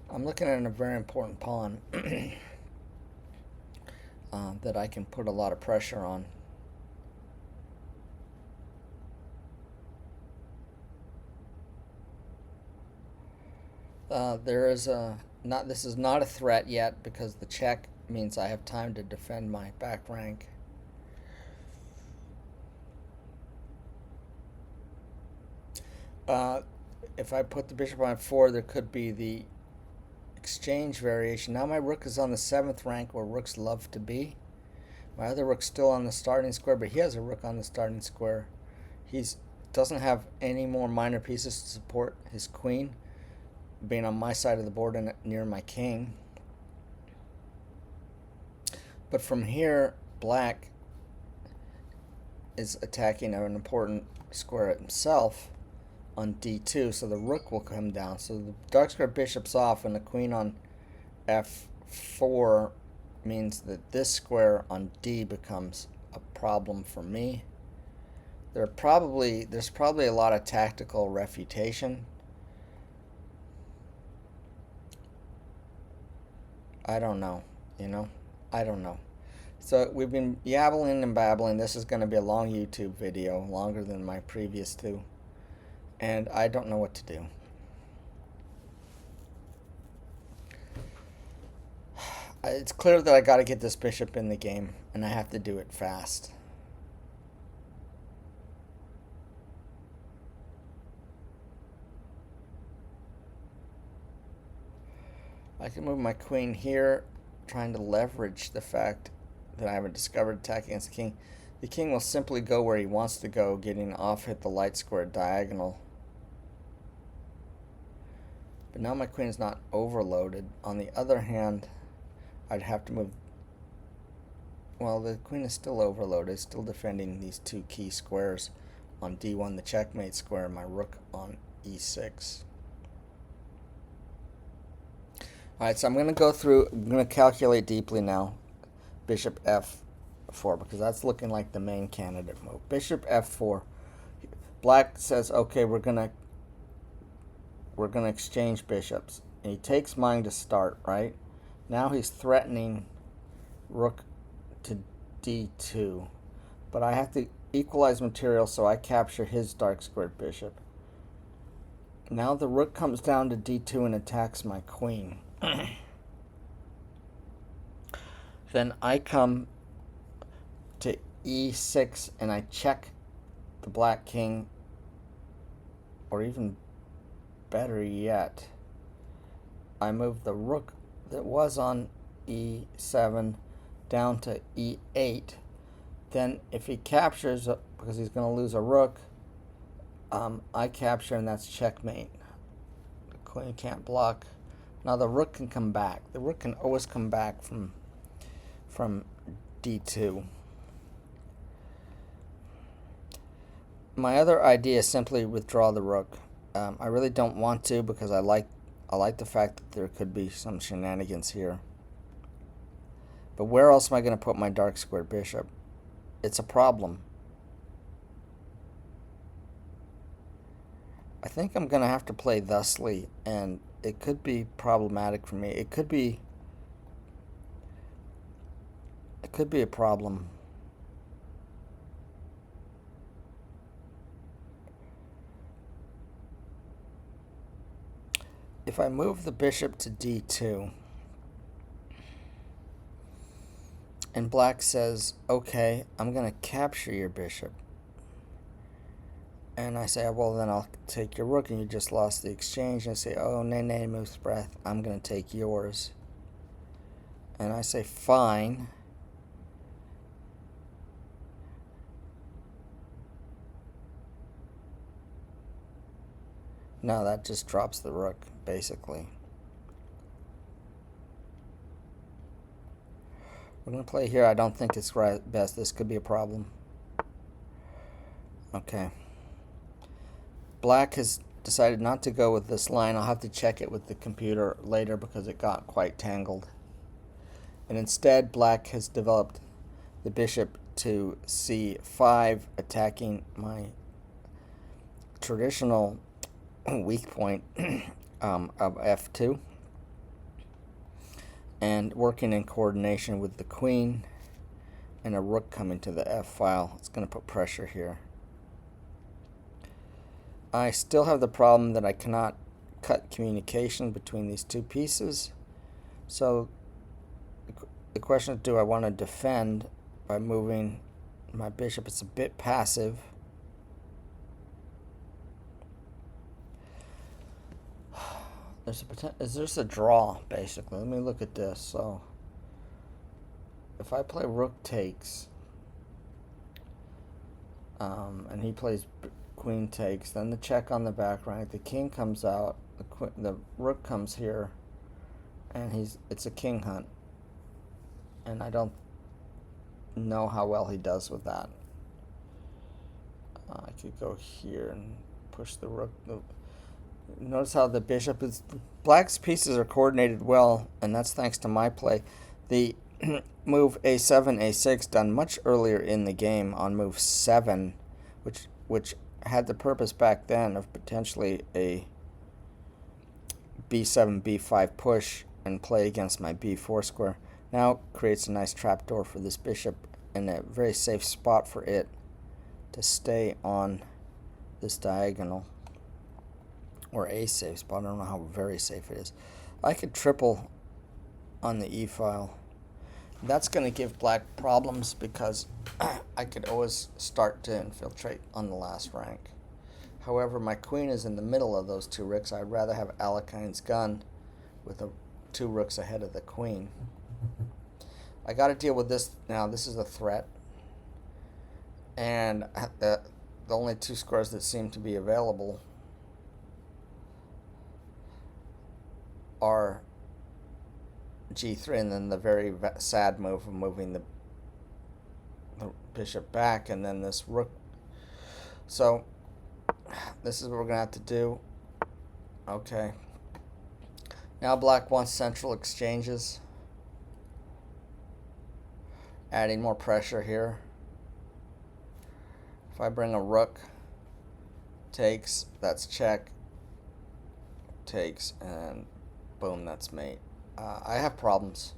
I'm looking at a very important pawn that I can put a lot of pressure on. This is not a threat yet because the check means I have time to defend my back rank. If I put the bishop on f4, there could be the exchange variation. Now my rook is on the 7th rank where rooks love to be. My other rook's still on the starting square, but he has a rook on the starting square. He doesn't have any more minor pieces to support his queen being on my side of the board and near my king. But from here, black is attacking an important square himself on d2, so the rook will come down. So the dark square bishop's off, and the queen on f4 means that this square on d becomes a problem for me. There's probably a lot of tactical refutation. I don't know, I don't know. So we've been yabbling and babbling. This is going to be a long YouTube video, longer than my previous two. And I don't know what to do. It's clear that I got to get this bishop in the game, and I have to do it fast. I can move my queen here, trying to leverage the fact that I have a discovered attack against the king. The king will simply go where he wants to go, getting off hit the light square diagonal. But now my queen is not overloaded. On the other hand, I'd have to move. Well, the queen is still overloaded, still defending these two key squares on d1, the checkmate square, and my rook on e6. Alright, so I'm going to calculate deeply now bishop f4 because that's looking like the main candidate move. Bishop f4. Black says, okay, we're going to exchange bishops. And he takes mine to start, right? Now he's threatening rook to d2. But I have to equalize material, so I capture his dark squared bishop. Now the rook comes down to d2 and attacks my queen. Then I come to e6 and I check the black king, or even better yet, I move the rook that was on e7 down to e8. Then if he captures, because he's going to lose a rook, I capture and that's checkmate. The queen can't block. Now the rook can come back. The rook can always come back from d2. My other idea is simply withdraw the rook. I really don't want to because I like the fact that there could be some shenanigans here. But where else am I going to put my dark squared bishop? It's a problem. I think I'm going to have to play thusly, and it could be problematic for me. It could be a problem. If I move the bishop to d2, and black says, okay, I'm going to capture your bishop. And I say, well, then I'll take your rook, and you just lost the exchange. And I say, oh, nay, moose breath, I'm going to take yours. And I say, fine. No, that just drops the rook, basically. We're going to play here. I don't think it's best. This could be a problem. Okay. Black has decided not to go with this line. I'll have to check it with the computer later because it got quite tangled. And instead, black has developed the bishop to c5, attacking my traditional weak point of f2. And working in coordination with the queen and a rook coming to the f file. It's going to put pressure here. I still have the problem that I cannot cut communication between these two pieces. So the question is, do I want to defend by moving my bishop? It's a bit passive. There's a draw, basically. Let me look at this. So if I play rook takes, and he plays queen takes, then the check on the back rank, the king comes out, the rook comes here, and it's a king hunt. And I don't know how well he does with that. I could go here and push the rook. Notice how the bishop is... Black's pieces are coordinated well, and that's thanks to my play. The move a7, a6 done much earlier in the game on move 7, which had the purpose back then of potentially a b7, b5 push and play against my b4 square. Now creates a nice trapdoor for this bishop and a very safe spot for it to stay on this diagonal. Or a safe spot. I don't know how very safe it is. I could triple on the e file. That's going to give black problems because I could always start to infiltrate on the last rank. However, my queen is in the middle of those two rooks. I'd rather have Alekhine's gun with two rooks ahead of the queen. I got to deal with this now. This is a threat. And the only two squares that seem to be available are g3, and then the very sad move of moving the bishop back, and then this rook. So this is what we're going to have to do. Okay. Now black wants central exchanges. Adding more pressure here. If I bring a rook, takes, that's check, takes, and boom, that's mate. I have problems.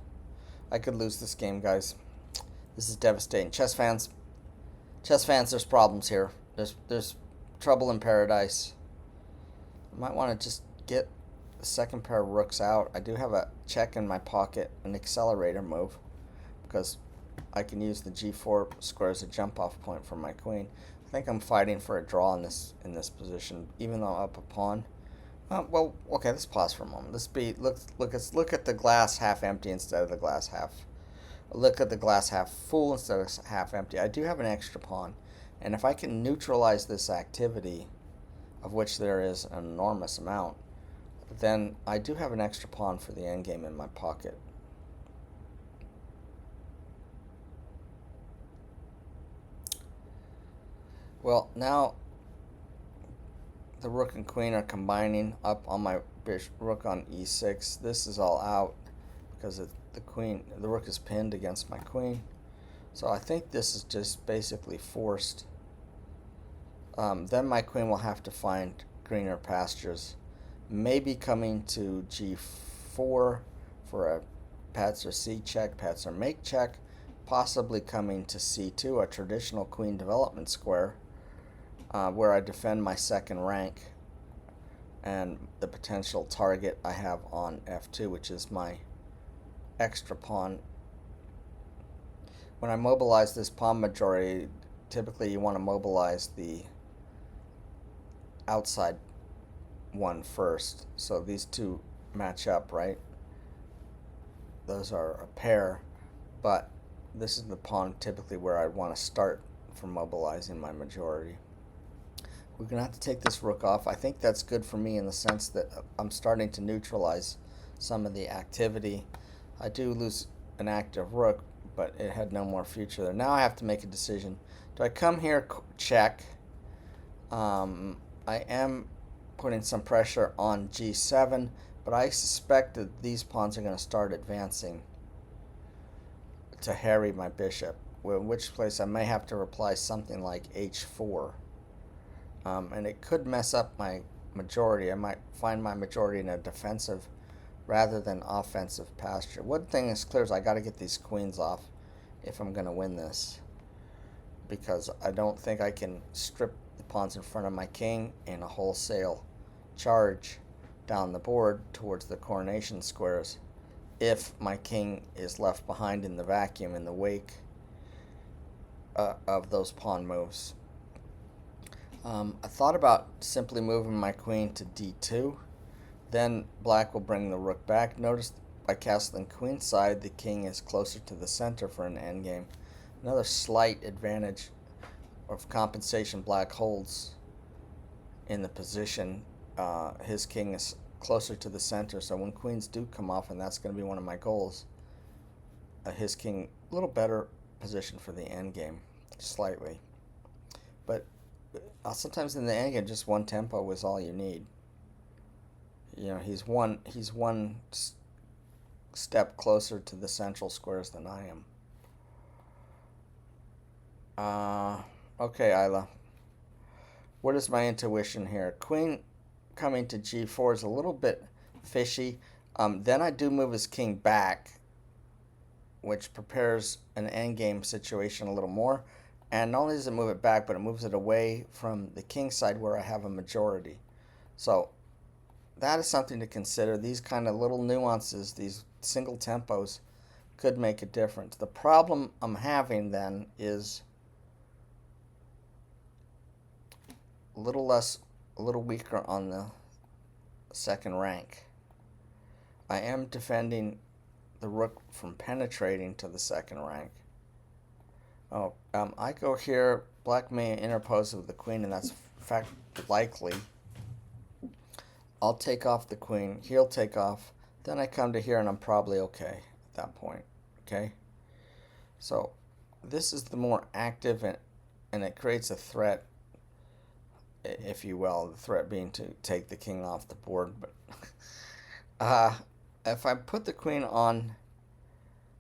I could lose this game, guys. This is devastating. Chess fans, there's problems here. There's trouble in paradise. I might want to just get the second pair of rooks out. I do have a check in my pocket, an accelerator move, because I can use the g4 square as a jump-off point for my queen. I think I'm fighting for a draw in this position, even though I'm up a pawn. Well, okay, let's pause for a moment. Look at the glass half empty instead of the glass half. Look at the glass half full instead of half empty. I do have an extra pawn, and if I can neutralize this activity, of which there is an enormous amount, then I do have an extra pawn for the endgame in my pocket. Well, now the rook and queen are combining up on my rook on e6. This is all out because the rook is pinned against my queen. So I think this is just basically forced. Then my queen will have to find greener pastures. Maybe coming to g4 for a pats or c check, pats or make check. Possibly coming to c2, a traditional queen development square, where I defend my second rank and the potential target I have on f2, which is my extra pawn. When I mobilize this pawn majority, typically you want to mobilize the outside one first. So these two match up, right? Those are a pair, but this is the pawn typically where I want to start for mobilizing my majority. We're going to have to take this rook off. I think that's good for me in the sense that I'm starting to neutralize some of the activity. I do lose an active rook, but it had no more future there. Now I have to make a decision. Do I come here, check? I am putting some pressure on g7, but I suspect that these pawns are going to start advancing to harry my bishop, in which place I may have to reply something like h4. And it could mess up my majority. I might find my majority in a defensive rather than offensive posture. One thing is clear is I got to get these queens off if I'm going to win this, because I don't think I can strip the pawns in front of my king in a wholesale charge down the board towards the coronation squares if my king is left behind in the vacuum in the wake of those pawn moves. I thought about simply moving my queen to d2. Then black will bring the rook back. Notice by castling queenside, the king is closer to the center for an endgame. Another slight advantage of compensation black holds in the position. His king is closer to the center, so when queens do come off, and that's going to be one of my goals, his king a little better position for the endgame, slightly. But sometimes in the endgame, just one tempo is all you need. You know, he's one step closer to the central squares than I am. Okay, Isla. What is my intuition here? Queen coming to g4 is a little bit fishy. Then I do move his king back, which prepares an endgame situation a little more. And not only does it move it back, but it moves it away from the king side where I have a majority. So that is something to consider. These kind of little nuances, these single tempos, could make a difference. The problem I'm having then is a little weaker on the second rank. I am defending the rook from penetrating to the second rank. I go here. Black may interpose with the queen, and that's in fact likely. I'll take off the queen. He'll take off. Then I come to here, and I'm probably okay at that point. Okay? So this is the more active, and it creates a threat, if you will. The threat being to take the king off the board. But if I put the queen on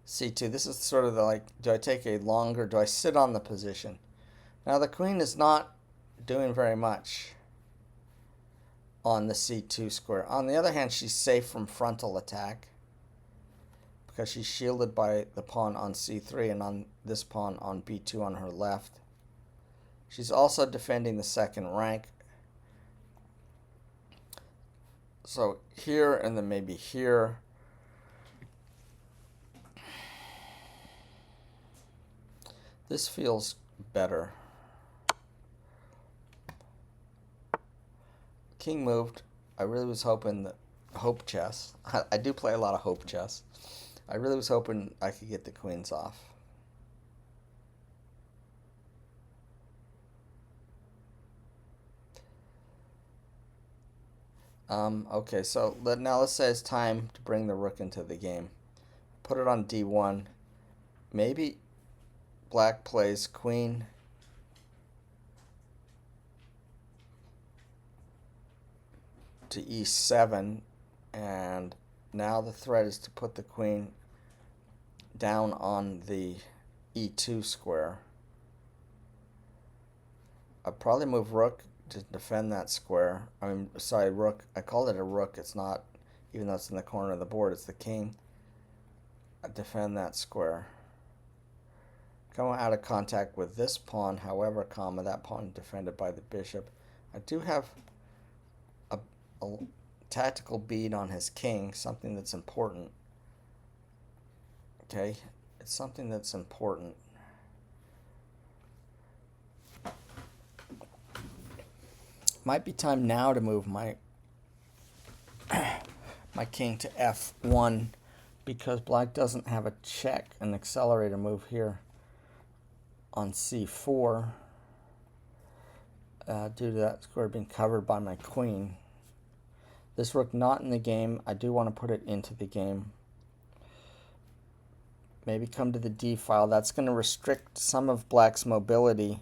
c2, this is sort of do I take a longer, do I sit on the position? Now the queen is not doing very much on the c2 square. On the other hand, she's safe from frontal attack because she's shielded by the pawn on c3 and on this pawn on b2 on her left. She's also defending the second rank. So here and then maybe here. This feels better. King moved. I really was hoping that hope chess. I do play a lot of hope chess. I really was hoping I could get the queens off. Okay, so now let's say it's time to bring the rook into the game. Put it on d1. Maybe black plays queen to e7, and now the threat is to put the queen down on the e2 square. I'd probably move rook to defend that square. I mean, sorry, rook. I called it a rook. It's not, even though it's in the corner of the board, it's the king. I'd defend that square. Come out of contact with this pawn, however, that pawn defended by the bishop. I do have a tactical bead on his king, something that's important. Okay, it's something that's important. Might be time now to move my king to f1 because black doesn't have a check, an accelerator move here on c4 due to that square being covered by my queen. This rook not in the game. I do want to put it into the game. Maybe come to the d file. That's going to restrict some of black's mobility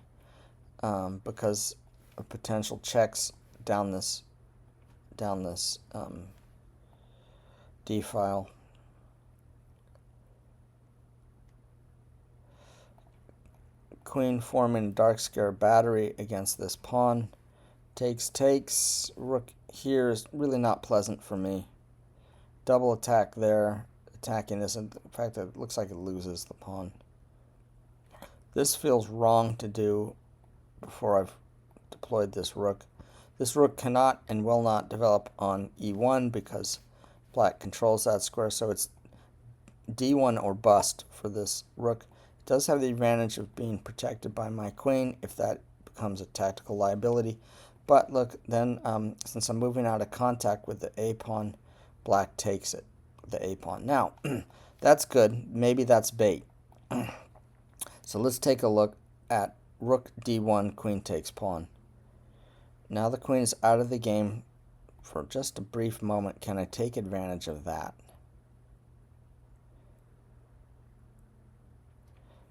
because of potential checks down this d file. Queen forming a dark square battery against this pawn. Takes. Rook here is really not pleasant for me. Double attack there. Attacking this. In fact, it looks like it loses the pawn. This feels wrong to do before I've deployed this rook. This rook cannot and will not develop on e1 because black controls that square, so it's d1 or bust for this rook. It does have the advantage of being protected by my queen if that becomes a tactical liability. But look, then since I'm moving out of contact with the a pawn, black takes it, the a pawn. Now, that's good. Maybe that's bait. So let's take a look at rook d1, queen takes pawn. Now the queen is out of the game for just a brief moment. Can I take advantage of that?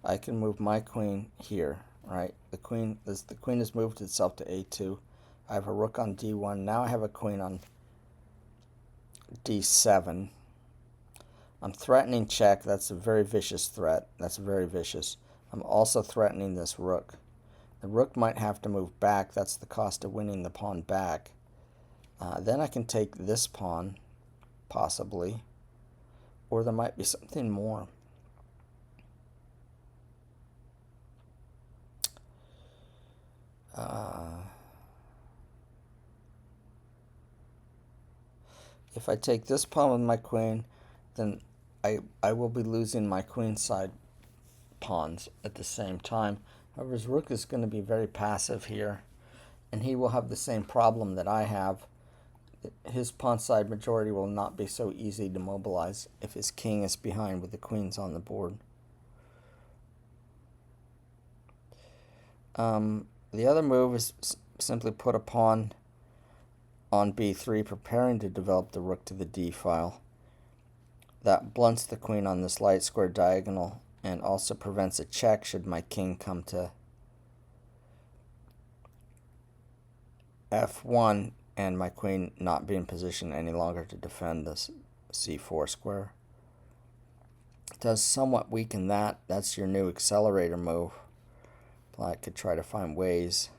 I can move my queen here, right? The queen has moved itself to a2. I have a rook on d1. Now I have a queen on d7. I'm threatening check. That's a very vicious threat. That's very vicious. I'm also threatening this rook. The rook might have to move back. That's the cost of winning the pawn back. Then I can take this pawn, possibly. Or there might be something more. If I take this pawn with my queen, then I will be losing my queen side pawns at the same time. However, his rook is going to be very passive here, and he will have the same problem that I have. His pawn side majority will not be so easy to mobilize if his king is behind with the queens on the board. The other move is simply put a pawn on b3, preparing to develop the rook to the d file. That blunts the queen on this light square diagonal and also prevents a check should my king come to f1 and my queen not be in position any longer to defend this c4 square. It does somewhat weaken that. That's your new accelerator move. Black could try to find ways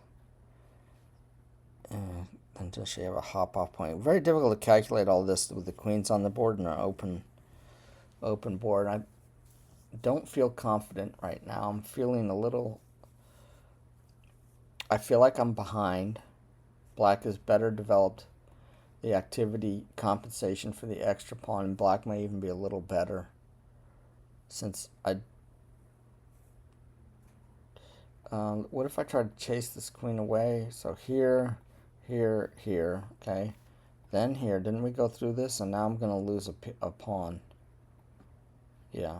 until she have a hop-off point. Very difficult to calculate all this with the queens on the board and an open board. I don't feel confident right now. I'm feeling a little... I feel like I'm behind. Black is better developed the activity compensation for the extra pawn, and black may even be a little better since what if I try to chase this queen away? So here, here, here, okay. Then here, didn't we go through this? And now I'm going to lose a pawn. Yeah.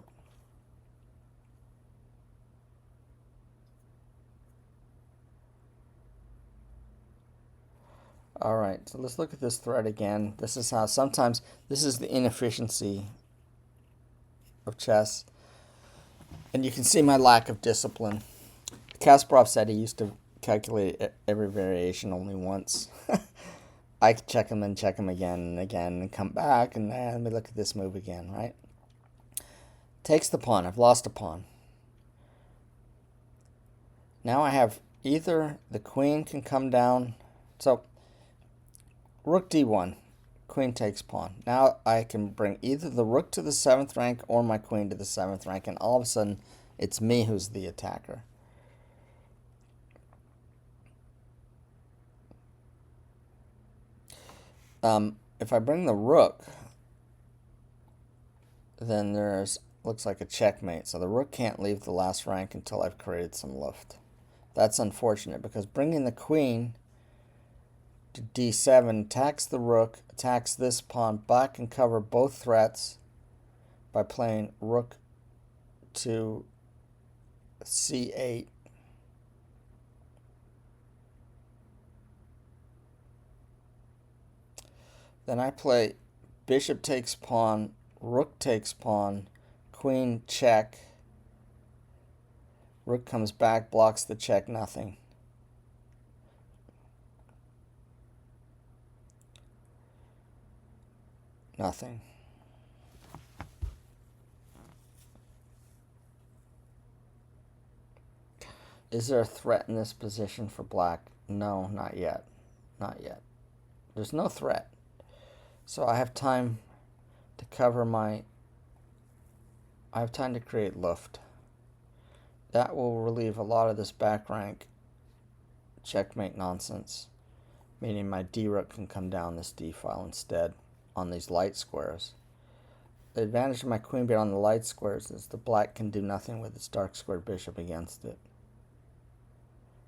All right, so let's look at this thread again. This is how sometimes, this is the inefficiency of chess. And you can see my lack of discipline. Kasparov said he used to calculate every variation only once. I check them and check them again and again and come back and let me look at this move again, right? Takes the pawn. I've lost a pawn. Now I have either the queen can come down. So rook d1, queen takes pawn. Now I can bring either the rook to the 7th rank or my queen to the 7th rank, and all of a sudden it's me who's the attacker. If I bring the rook, then looks like a checkmate. So the rook can't leave the last rank until I've created some luft. That's unfortunate because bringing the queen to d7 attacks the rook, attacks this pawn. Black can cover both threats by playing rook to c8. Then I play bishop takes pawn, rook takes pawn, queen check. Rook comes back, blocks the check, nothing. Nothing. Is there a threat in this position for black? No, not yet. Not yet. There's no threat. So I have time to cover I have time to create luft. That will relieve a lot of this back rank checkmate nonsense, meaning my d rook can come down this d file instead on these light squares. The advantage of my queen being on the light squares is the black can do nothing with its dark squared bishop against it.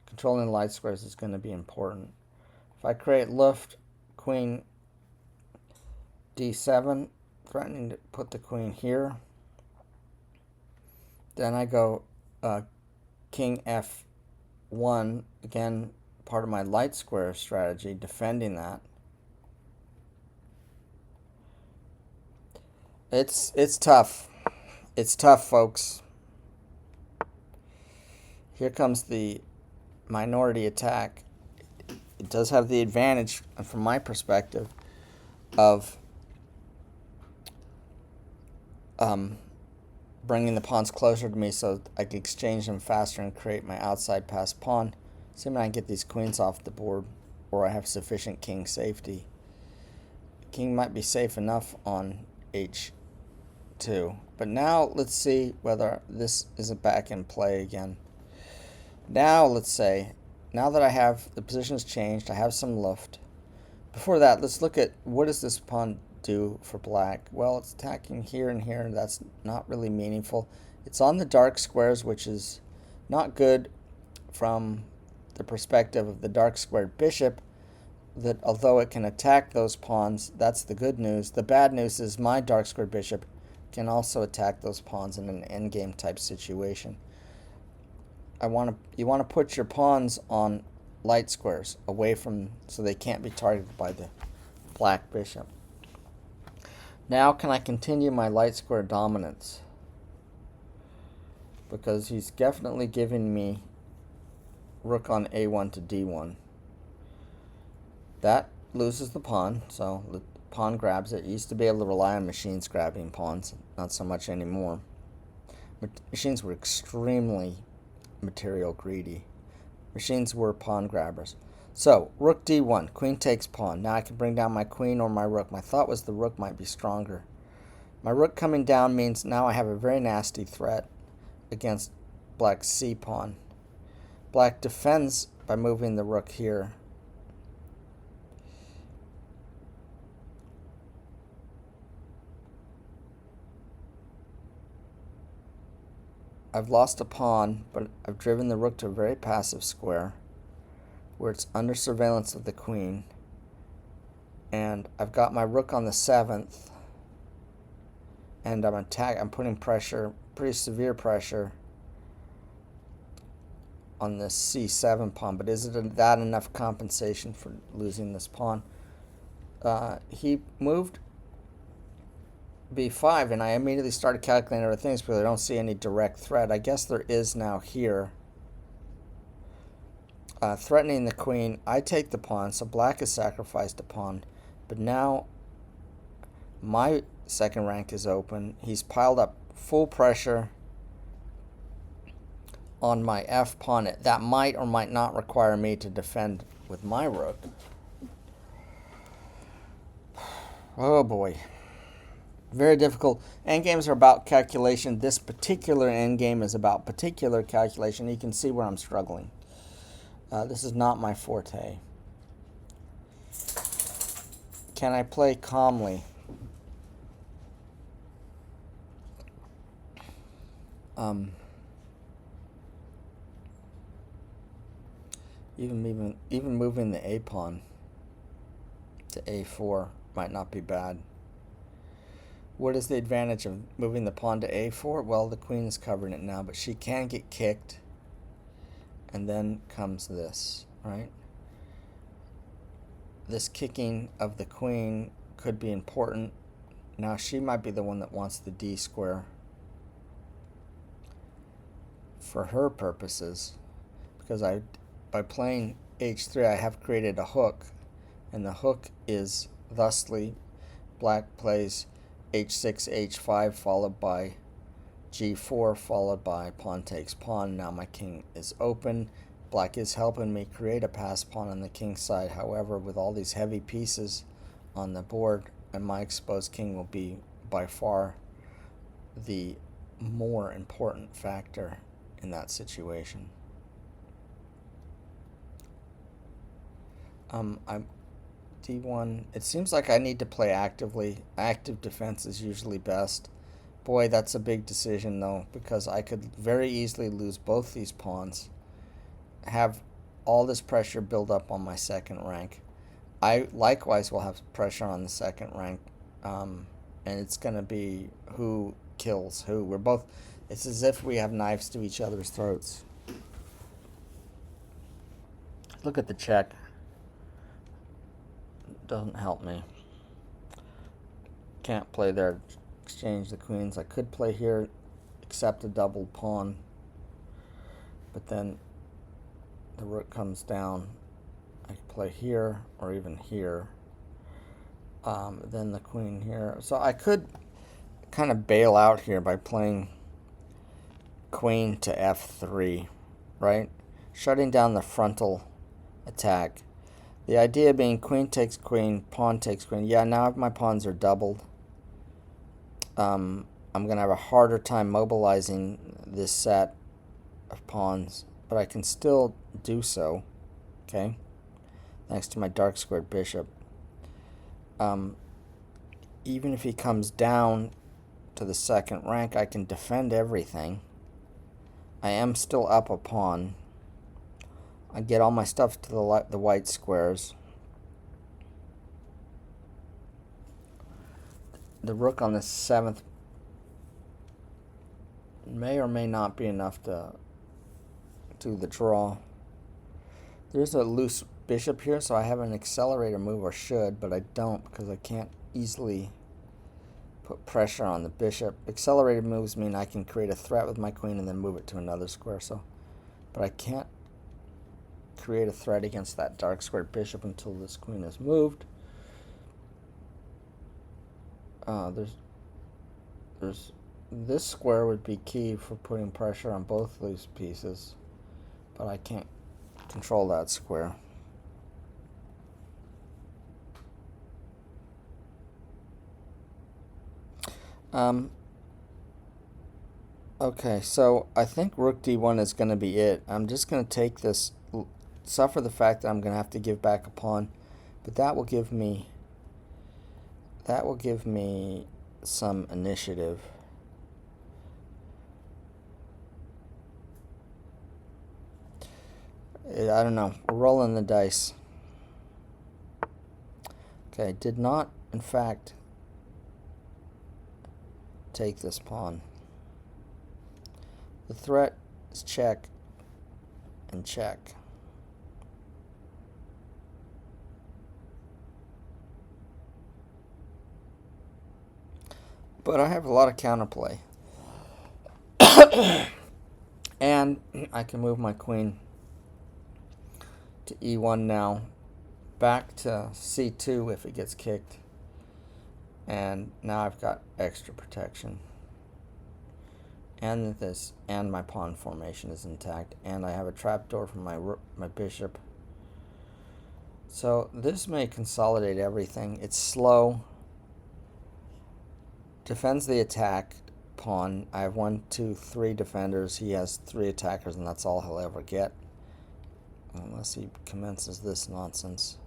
Controlling the light squares is going to be important. If I create luft, queen d7, threatening to put the queen here. Then I go king f1, again, part of my light square strategy, defending that. It's tough. It's tough, folks. Here comes the minority attack. It does have the advantage, from my perspective, of bringing the pawns closer to me so I can exchange them faster and create my outside pass pawn. Assuming I can get these queens off the board, or I have sufficient king safety. King might be safe enough on h2. But now let's see whether this isn't back in play again. Now let's say, now that I have, the position has changed, I have some luft. Before that, let's look at what does this pawn do for black. Well, it's attacking here and here, and that's not really meaningful. It's on the dark squares, which is not good from the perspective of the dark squared bishop, that although it can attack those pawns, that's the good news. The bad news is my dark squared bishop can also attack those pawns in an endgame type situation. You want to put your pawns on light squares away from, so they can't be targeted by the black bishop. Now can I continue my light square dominance? Because he's definitely giving me rook on a1 to d1. That loses the pawn, so the pawn grabs it. You used to be able to rely on machines grabbing pawns, not so much anymore. Machines were extremely material greedy. Machines were pawn grabbers. So, rook d1, queen takes pawn. Now I can bring down my queen or my rook. My thought was the rook might be stronger. My rook coming down means now I have a very nasty threat against black's c pawn. Black defends by moving the rook here. I've lost a pawn, but I've driven the rook to a very passive square where it's under surveillance of the queen. And I've got my rook on the 7th, and I'm putting pressure, pretty severe pressure, on this c7 pawn. But is that enough compensation for losing this pawn? He moved b5, and I immediately started calculating other things because I don't see any direct threat. I guess there is now here. Threatening the queen, I take the pawn, so black has sacrificed a pawn. But now my second rank is open. He's piled up full pressure on my f pawn. That might or might not require me to defend with my rook. Oh boy. Very difficult. Endgames are about calculation. This particular endgame is about particular calculation. You can see where I'm struggling. This is not my forte. Can I play calmly? Even moving the a pawn to a4 might not be bad. What is the advantage of moving the pawn to a4? Well, the queen is covering it now, but she can get kicked. And then comes this, right? This kicking of the queen could be important. Now she might be the one that wants the d square for her purposes, because by playing h3 I have created a hook, and the hook is thusly black plays h6, h5, followed by g4, followed by pawn takes pawn. Now my king is open. Black is helping me create a pass pawn on the king's side. However, with all these heavy pieces on the board, and my exposed king will be by far the more important factor in that situation. I'm d1. It seems like I need to play actively. Active defense is usually best. Boy, that's a big decision though, because I could very easily lose both these pawns, have all this pressure build up on my second rank. I likewise will have pressure on the second rank, and it's going to be who kills who. It's as if we have knives to each other's throats. Look at the check. Doesn't help me. Can't play there, exchange the queens. I could play here, accept a double pawn, but then the rook comes down. I could play here or even here. Then the queen here. So I could kind of bail out here by playing queen to f3, right? Shutting down the frontal attack. The idea being queen takes queen, pawn takes queen. Yeah, now my pawns are doubled. I'm going to have a harder time mobilizing this set of pawns, but I can still do so, okay? Thanks to my dark squared bishop. Even if he comes down to the second rank, I can defend everything. I am still up a pawn. I get all my stuff to the white squares. The rook on the 7th may or may not be enough to do the draw. There's a loose bishop here, so I have an accelerator move, or should, but I don't because I can't easily put pressure on the bishop. Accelerated moves mean I can create a threat with my queen and then move it to another square. But I can't create a threat against that dark squared bishop until this queen is moved. There's this square would be key for putting pressure on both of these pieces, but I can't control that square. Okay, so I think rook d1 is going to be it. I'm just going to take this, suffer the fact that I'm going to have to give back a pawn, but that will give me some initiative. I don't know. We're rolling the dice. Okay, did not, in fact, take this pawn. The threat is check and check. But I have a lot of counterplay. And I can move my queen to e1 now, back to c2 if it gets kicked. And now I've got extra protection. And my pawn formation is intact, and I have a trapdoor from my bishop. So this may consolidate everything. It's slow. Defends the attack pawn. I have 1, 2, 3 defenders. He has 3 attackers, and that's all he'll ever get. Unless he commences this nonsense.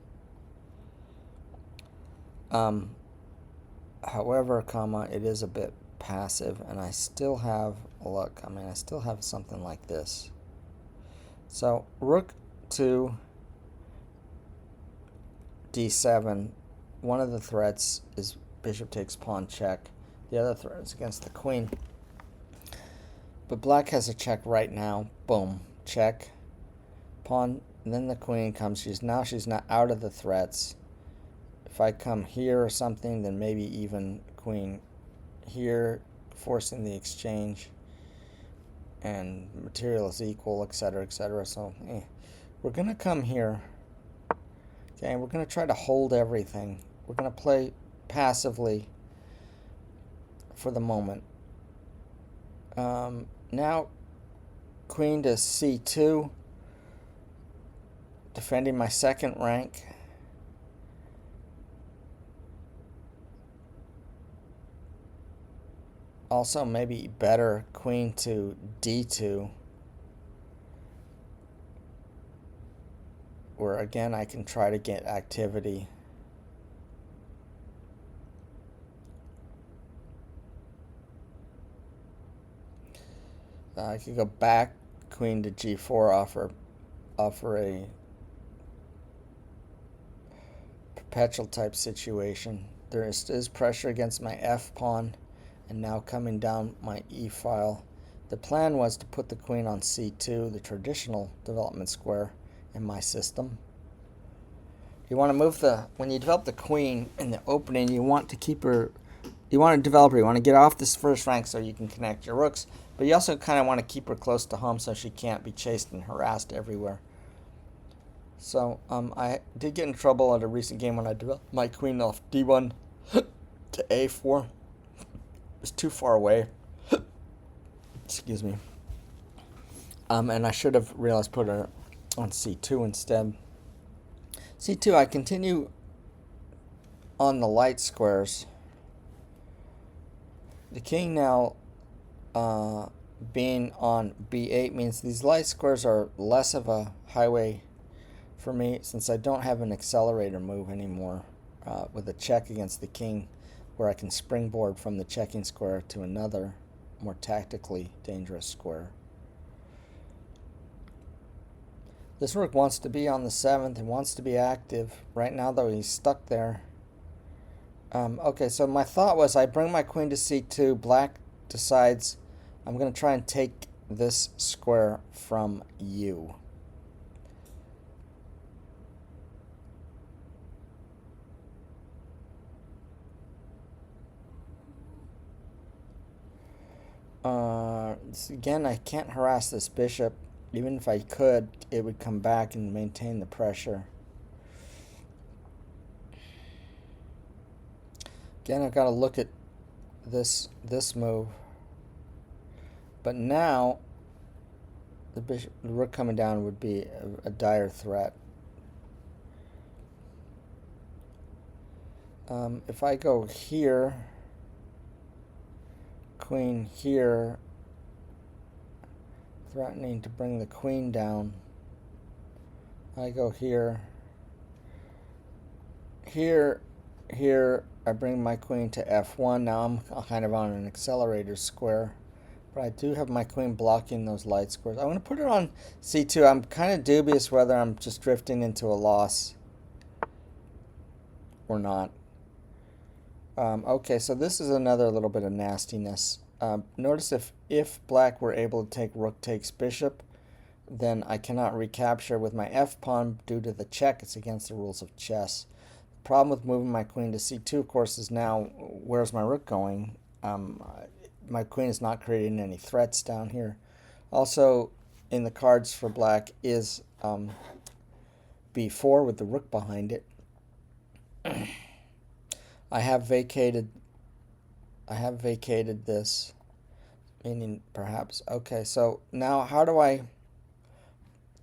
However, it is a bit passive, and I still have I still have something like this. So rook to d7. One of the threats is bishop takes pawn check. The other threat is against the queen. But black has a check right now. Boom, check. Pawn, and then the queen comes. She's not out of the threats. If I come here or something, then maybe even queen here, forcing the exchange, and material is equal, etc., etc. So we're going to come here. Okay, we're going to try to hold everything. We're going to play passively for the moment. Now, queen to c2, defending my second rank. Also, maybe better, queen to d2, where again I can try to get activity. I could go back, queen to g4, offer a perpetual type situation. There is pressure against my f pawn, and now coming down my e file. The plan was to put the queen on c2, the traditional development square in my system. You want to move when you develop the queen in the opening, you want to keep her, you want to develop her, you want to get off this first rank so you can connect your rooks, but you also kind of want to keep her close to home so she can't be chased and harassed everywhere. So I did get in trouble at a recent game when I developed my queen off d1 to a4. It was too far away. Excuse me. And I should have realized put her on c2 instead. c2, I continue on the light squares. The king now being on b8 means these light squares are less of a highway for me, since I don't have an accelerator move anymore with a check against the king, where I can springboard from the checking square to another more tactically dangerous square. This rook wants to be on the 7th and wants to be active. Right now, though, he's stuck there. Okay, so my thought was I bring my queen to c2. Black decides I'm going to try and take this square from you. Again, I can't harass this bishop. Even if I could, it would come back and maintain the pressure. Again, I've got to look at this move. But now, the rook coming down would be a dire threat. If I go here, queen here, threatening to bring the queen down. I go here. Here, I bring my queen to f1. Now I'm kind of on an accelerator square. But I do have my queen blocking those light squares. I want to put it on c2. I'm kind of dubious whether I'm just drifting into a loss or not. Okay, so this is another little bit of nastiness. Notice if black were able to take rook takes bishop, then I cannot recapture with my f-pawn due to the check. It's against the rules of chess. The problem with moving my queen to c2, of course, is now where's my rook going? My queen is not creating any threats down here. Also, in the cards for black is b4 with the rook behind it. I have vacated this, meaning perhaps. Okay, so now how do I...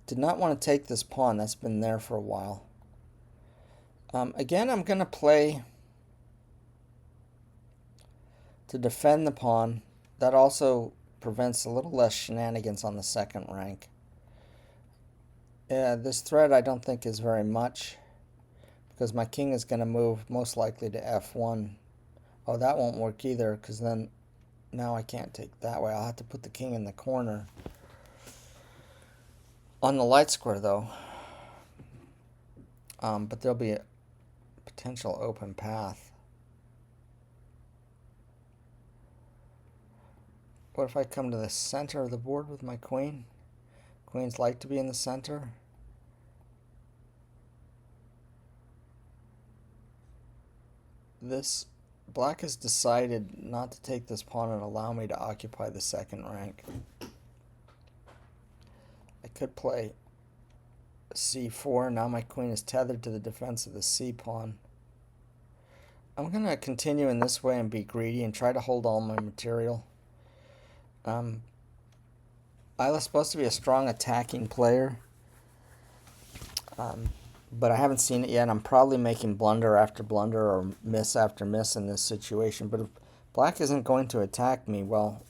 Did not want to take this pawn. That's been there for a while. Again, I'm going to play to defend the pawn. That also prevents a little less shenanigans on the second rank. This threat I don't think is very much, because my king is going to move most likely to f1. Oh, that won't work either, because then now I can't take that way. I'll have to put the king in the corner. On the light square, though. But there'll be a potential open path. What if I come to the center of the board with my queen? Queens like to be in the center. This black has decided not to take this pawn and allow me to occupy the second rank. I could play c4. Now my queen is tethered to the defense of the c pawn. I'm going to continue in this way and be greedy and try to hold all my material. Isla's supposed to be a strong attacking player, but I haven't seen it yet. I'm probably making blunder after blunder or miss after miss in this situation. But if black isn't going to attack me, well,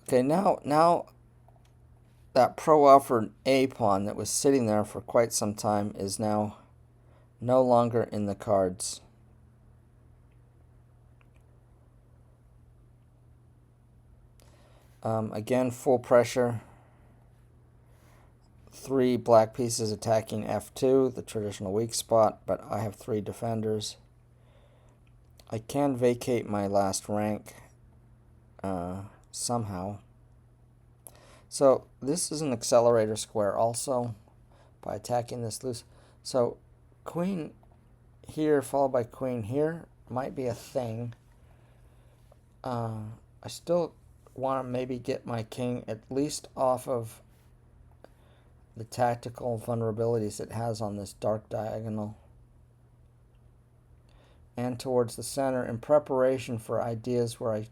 okay, now that pro-offered a pawn that was sitting there for quite some time is now no longer in the cards. Again, full pressure. 3 black pieces attacking f2, the traditional weak spot, but I have 3 defenders. I can vacate my last rank somehow. So this is an accelerator square also by attacking this loose. So queen here followed by queen here might be a thing. I still want to maybe get my king at least off of the tactical vulnerabilities it has on this dark diagonal and towards the center in preparation for ideas where I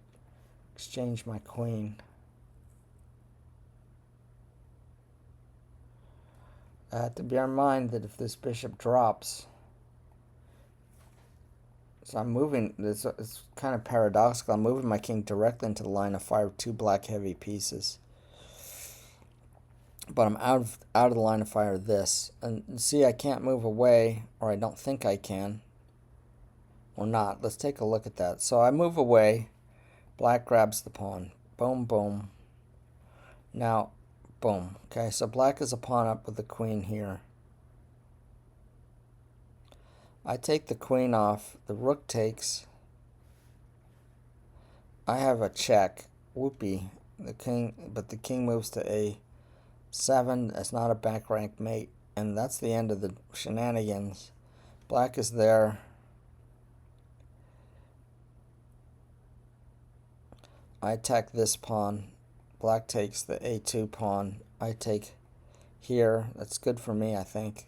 exchange my queen. I have to bear in mind that if this bishop drops, so I'm moving, it's kind of paradoxical, I'm moving my king directly into the line of fire of 2 black heavy pieces. But I'm out of the line of fire of this. And see, I can't move away, or I don't think I can. Or not. Let's take a look at that. So I move away. Black grabs the pawn. Boom, boom. Now, boom. Okay, so black is a pawn up with the queen here. I take the queen off. The rook takes. I have a check. Whoopee. But the king moves to a7. That's not a back rank mate. And that's the end of the shenanigans. Black is there. I attack this pawn. Black takes the a2 pawn. I take here. That's good for me, I think.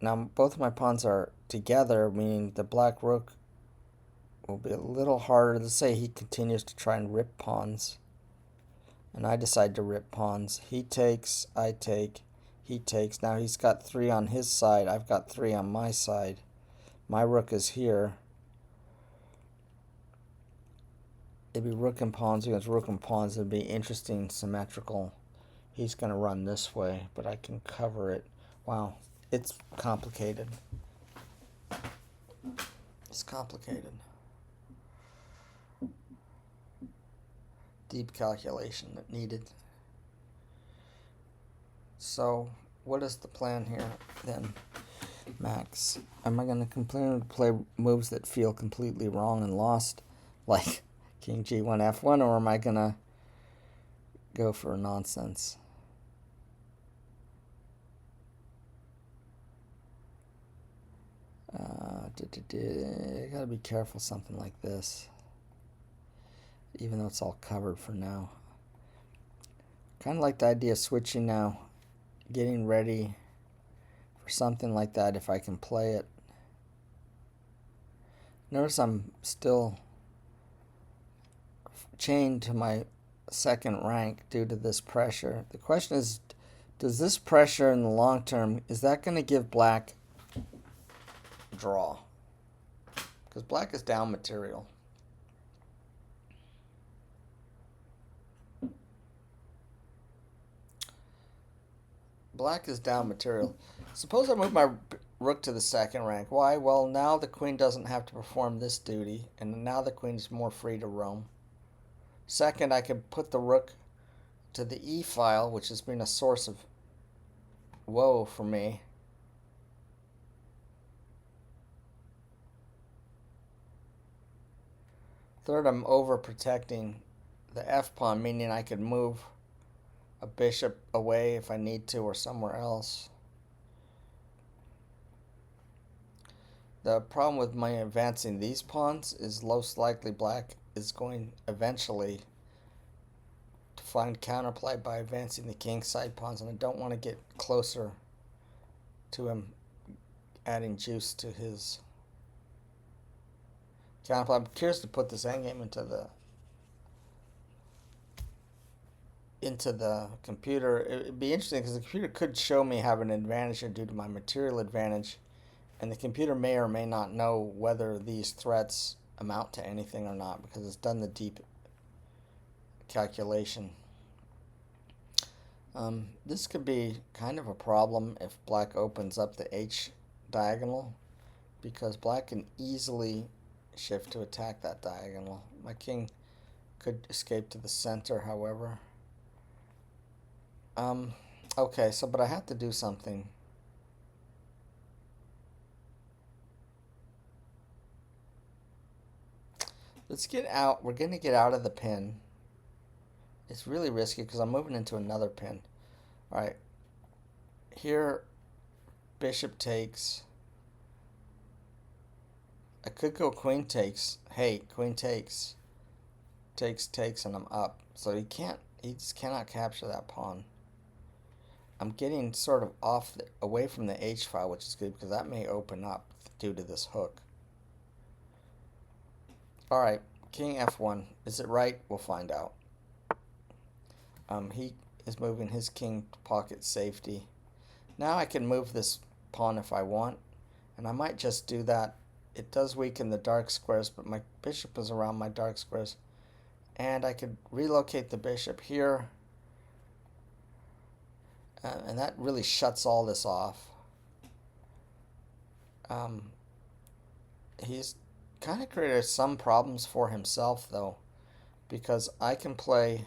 Now both of my pawns are together, meaning the black rook will be a little harder. Let's say he continues to try and rip pawns. And I decide to rip pawns. He takes, I take, he takes. Now he's got 3 on his side. I've got 3 on my side. My rook is here. It'd be rook and pawns against rook and pawns. It'd be interesting, symmetrical. He's going to run this way, but I can cover it. Wow, it's complicated. It's complicated. deep calculation that needed. So, what is the plan here then, Max? Am I going to continue to play moves that feel completely wrong and lost, like King G1 F1, or am I going to go for nonsense? I gotta be careful something like this, even though it's all covered for now. Kind of like the idea of switching now, getting ready for something like that if I can play it. Notice I'm still chained to my second rank due to this pressure. The question is, does this pressure in the long term, is that going to give black draw? Because black is down material. Black is down material. Suppose I move my rook to the second rank. Why? Well, now the queen doesn't have to perform this duty, and now the queen is more free to roam. Second, I could put the rook to the E file, which has been a source of woe for me. Third, I'm overprotecting the F pawn, meaning I could move a bishop away if I need to or somewhere else. The problem with my advancing these pawns is most likely black is going eventually to find counterplay by advancing the king side pawns, and I don't want to get closer to him adding juice to his counterplay. I'm curious to put this endgame into the computer. It'd be interesting because the computer could show me have an advantage here due to my material advantage, and the computer may or may not know whether these threats amount to anything or not because it's done the deep calculation. This could be kind of a problem if black opens up the H diagonal, because black can easily shift to attack that diagonal. My king could escape to the center, however. Okay, so but I have to do something. Let's get out. We're going to get out of the pin. It's really risky because I'm moving into another pin. All right. Here, bishop takes. I could go queen takes. Hey, queen takes. Takes, and I'm up. So he just cannot capture that pawn. I'm getting sort of away from the H file, which is good because that may open up due to this hook. All right, king F1. Is it right? We'll find out. He is moving his king to pocket safety. Now I can move this pawn if I want, and I might just do that. It does weaken the dark squares, but my bishop is around my dark squares, and I could relocate the bishop here, and that really shuts all this off. He's kind of created some problems for himself, though, because I can play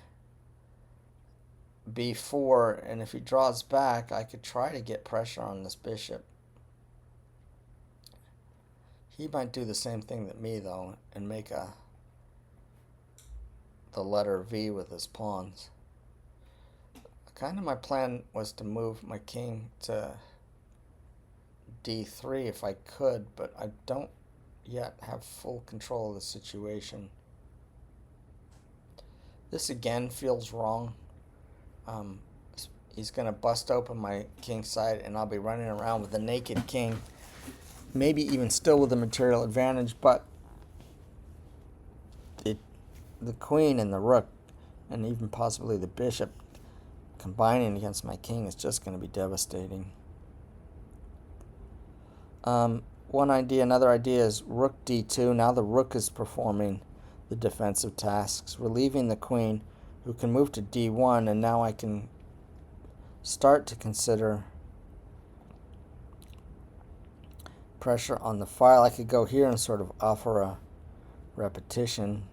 b4, and if he draws back, I could try to get pressure on this bishop. He might do the same thing that me, though, and make the letter V with his pawns. Kind of my plan was to move my king to d3 if I could, but I don't yet have full control of the situation. This again feels wrong. He's going to bust open my king side, and I'll be running around with a naked king, maybe even still with a material advantage, but the queen and the rook, and even possibly the bishop, combining against my king is just going to be devastating. Another idea is rook d2. Now the rook is performing the defensive tasks, relieving the queen, who can move to d1, and now I can start to consider pressure on the file. I could go here and sort of offer a repetition.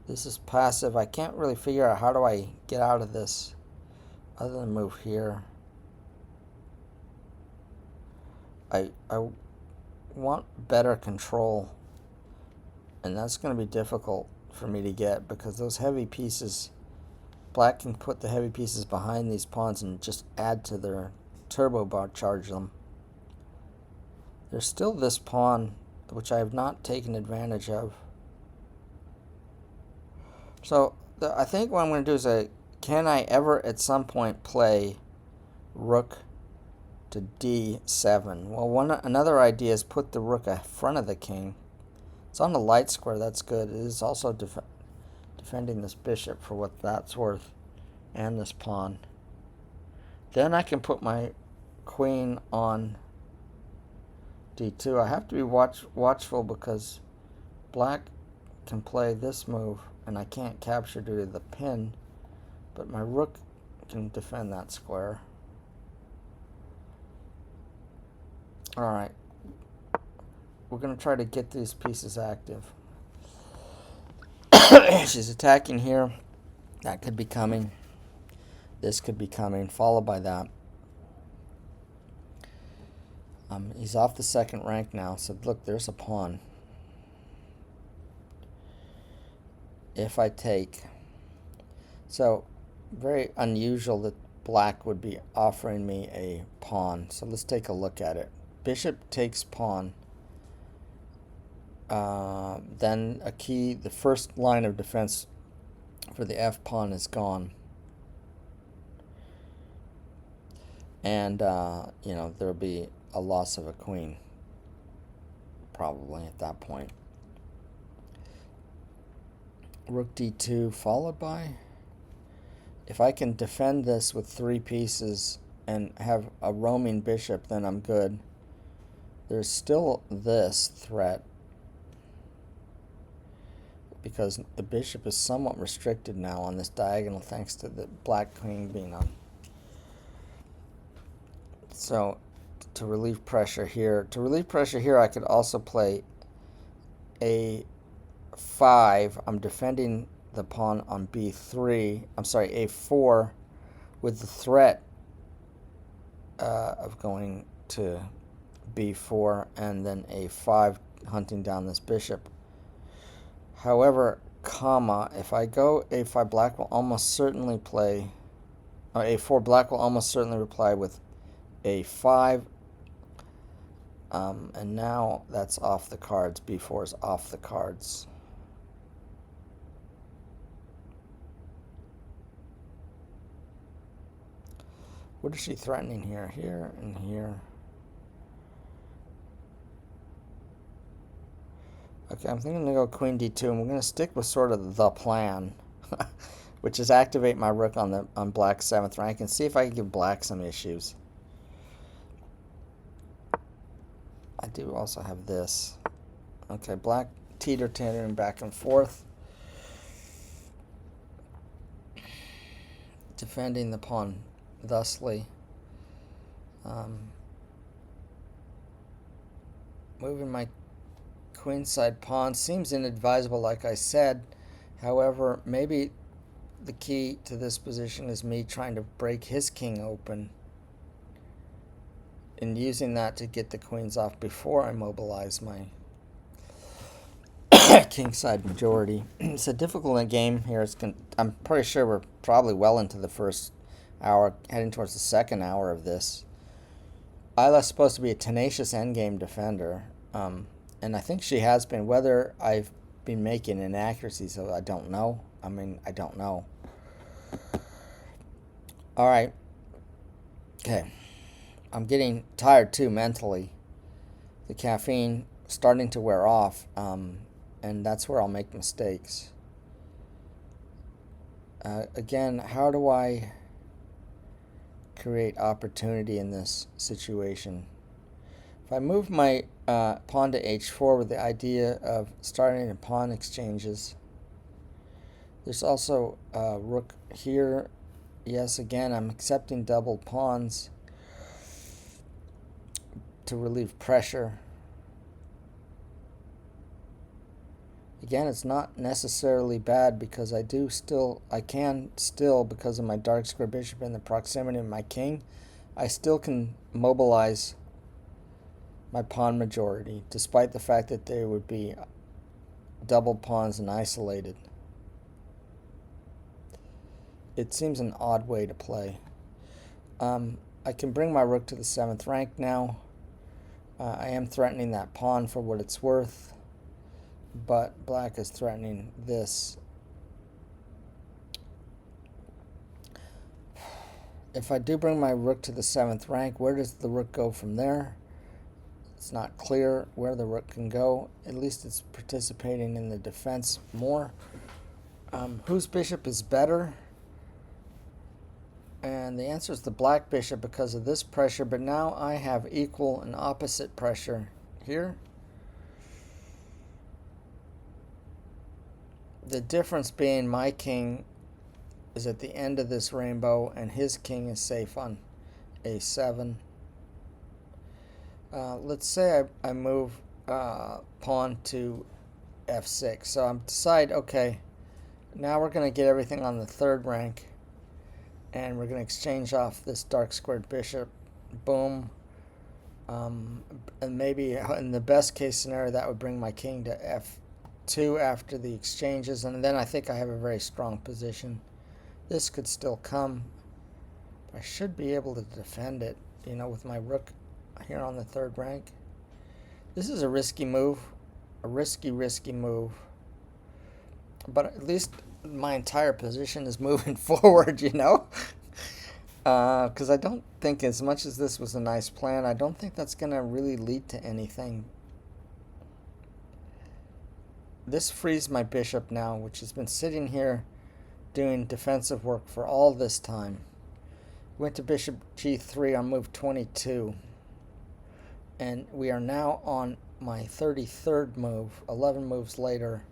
This is passive. I can't really figure out how do I get out of this other than move here. I want better control, and that's going to be difficult for me to get because those heavy pieces, black can put the heavy pieces behind these pawns and just add to their turbo bar, charge them. There's still this pawn which I have not taken advantage of. So I think what I'm going to do is can I ever at some point play rook to d7? Well, another idea is put the rook in front of the king. It's on the light square. That's good. It is also defending this bishop for what that's worth, and this pawn. Then I can put my queen on d2. I have to be watchful because black can play this move, and I can't capture due to the pin, but my rook can defend that square. Alright, we're going to try to get these pieces active. She's attacking here. That could be coming. This could be coming, followed by that. He's off the second rank now, so look, there's a pawn. If I take... So, very unusual that black would be offering me a pawn. So let's take a look at it. Bishop takes pawn. Then a key, the first line of defense for the F pawn is gone. And, there'll be a loss of a queen, probably at that point. Rook d2 followed by... If I can defend this with 3 pieces and have a roaming bishop, then I'm good. There's still this threat because the bishop is somewhat restricted now on this diagonal thanks to the black queen being on. So to relieve pressure here, I could also play a5. I'm defending the pawn on b3. I'm sorry, a4, with the threat of going to b4 and then a5, hunting down this bishop. However, if I go a5, black will almost certainly play, or a4, black will almost certainly reply with a5, and now that's off the cards. b4 is off the cards. What is she threatening here? Here and here. Okay, I'm thinking to go queen d2, and we're going to stick with sort of the plan, which is activate my rook on black's 7th rank and see if I can give black some issues. I do also have this. Okay, black teetering back and forth, defending the pawn thusly. Moving my queenside pawn seems inadvisable, like I said. However, maybe the key to this position is me trying to break his king open and using that to get the queens off before I mobilize my kingside majority. It's a difficult game here. I'm pretty sure we're probably well into the first hour, heading towards the second hour of this. Isla's supposed to be a tenacious endgame defender, and I think she has been. Whether I've been making inaccuracies, I don't know. I don't know. All right. Okay. I'm getting tired too mentally. The caffeine starting to wear off, and that's where I'll make mistakes. Again, how do I create opportunity in this situation? If I move my pawn to h4 with the idea of starting in pawn exchanges, there's also rook here. Yes, again, I'm accepting double pawns to relieve pressure. Again, it's not necessarily bad because I can still, because of my dark square bishop and the proximity of my king, I still can mobilize my pawn majority, despite the fact that they would be double pawns and isolated. It seems an odd way to play. I can bring my rook to the 7th rank now. I am threatening that pawn for what it's worth, but black is threatening this. If I do bring my rook to the 7th rank, where does the rook go from there? It's not clear where the rook can go. At least it's participating in the defense more. Whose bishop is better? And the answer is the black bishop because of this pressure, but now I have equal and opposite pressure here. The difference being my king is at the end of this rainbow and his king is safe on a7. Let's say I move pawn to f6. So I'm decide, okay, now we're going to get everything on the 3rd rank. And we're going to exchange off this dark squared bishop. Boom. And maybe in the best case scenario, that would bring my king to f2 after the exchanges. And then I think I have a very strong position. This could still come. I should be able to defend it, with my rook here on the 3rd rank. This is a risky move. A risky move. But at least my entire position is moving forward, because I don't think, as much as this was a nice plan, I don't think that's going to really lead to anything. This frees my bishop now, which has been sitting here doing defensive work for all this time. Went to bishop g3 on move 22, and we are now on my 33rd move, 11 moves later.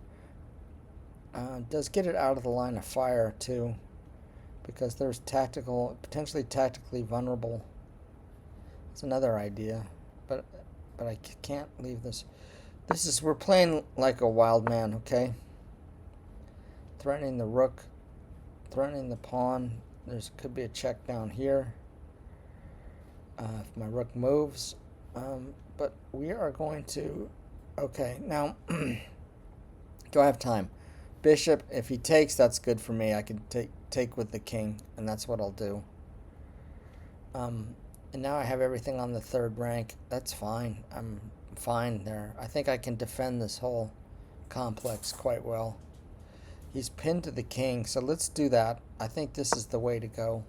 Does get it out of the line of fire too, because there's potentially tactically vulnerable. It's another idea, but I can't leave this. We're playing like a wild man, okay? Threatening the rook, threatening the pawn. Could be a check down here if my rook moves, but we are going to. Okay, now do I have time? Bishop, if he takes, that's good for me. I can take with the king, and that's what I'll do. And now I have everything on the 3rd rank. That's fine. I'm fine there. I think I can defend this whole complex quite well. He's pinned to the king, so let's do that. I think this is the way to go.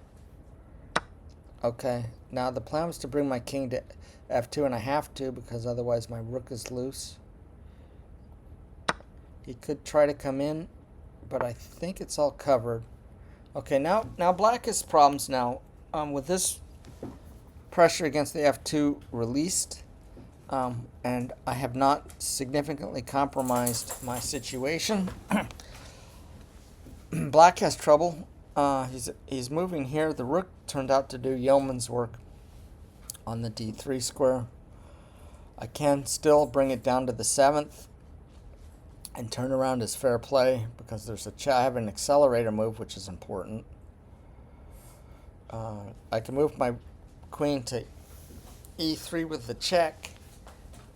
Okay, now the plan was to bring my king to f2, and I have to because otherwise my rook is loose. He could try to come in, but I think it's all covered. Okay, now black has problems now. With this pressure against the f2 released, and I have not significantly compromised my situation. Black has trouble. He's moving here. The rook turned out to do yeoman's work on the d3 square. I can still bring it down to the 7th. And turn around is fair play because I have an accelerator move, which is important. I can move my queen to e3 with the check,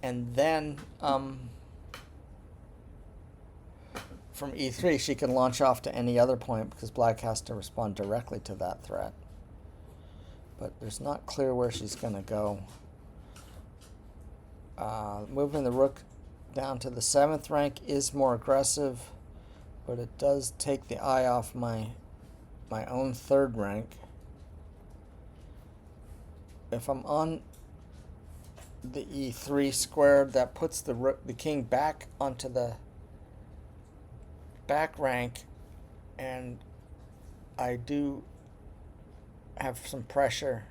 and then from e3 she can launch off to any other point because black has to respond directly to that threat. But there's not clear where she's going to go. Moving the rook down to the 7th rank is more aggressive, but it does take the eye off my own 3rd rank. If I'm on the e3 square, that puts the king back onto the back rank, and I do have some pressure.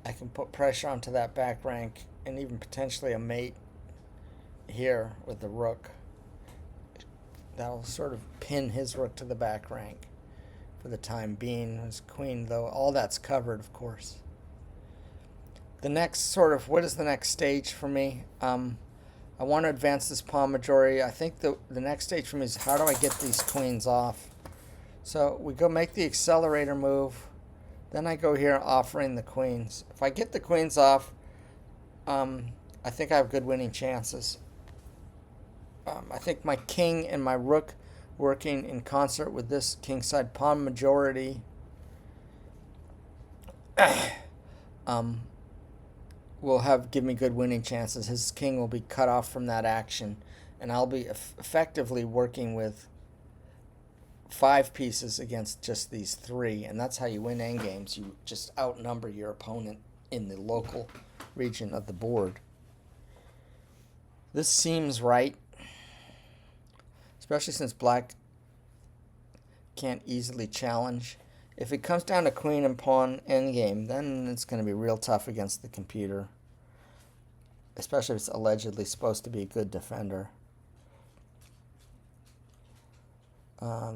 I can put pressure onto that back rank and even potentially a mate here with the rook. That'll sort of pin his rook to the back rank for the time being. His queen, though, all that's covered, of course. The next what is the next stage for me? I want to advance this pawn majority. I think the next stage for me is how do I get these queens off? So we go make the accelerator move. Then I go here offering the queens. If I get the queens off, I think I have good winning chances. I think my king and my rook working in concert with this kingside pawn majority um, will give me good winning chances. His king will be cut off from that action, and I'll be effectively working with 5 pieces against just these 3, and that's how you win endgames. You just outnumber your opponent in the local region of the board. This seems right, especially since black can't easily challenge. If it comes down to queen and pawn endgame, then it's going to be real tough against the computer, especially if it's allegedly supposed to be a good defender.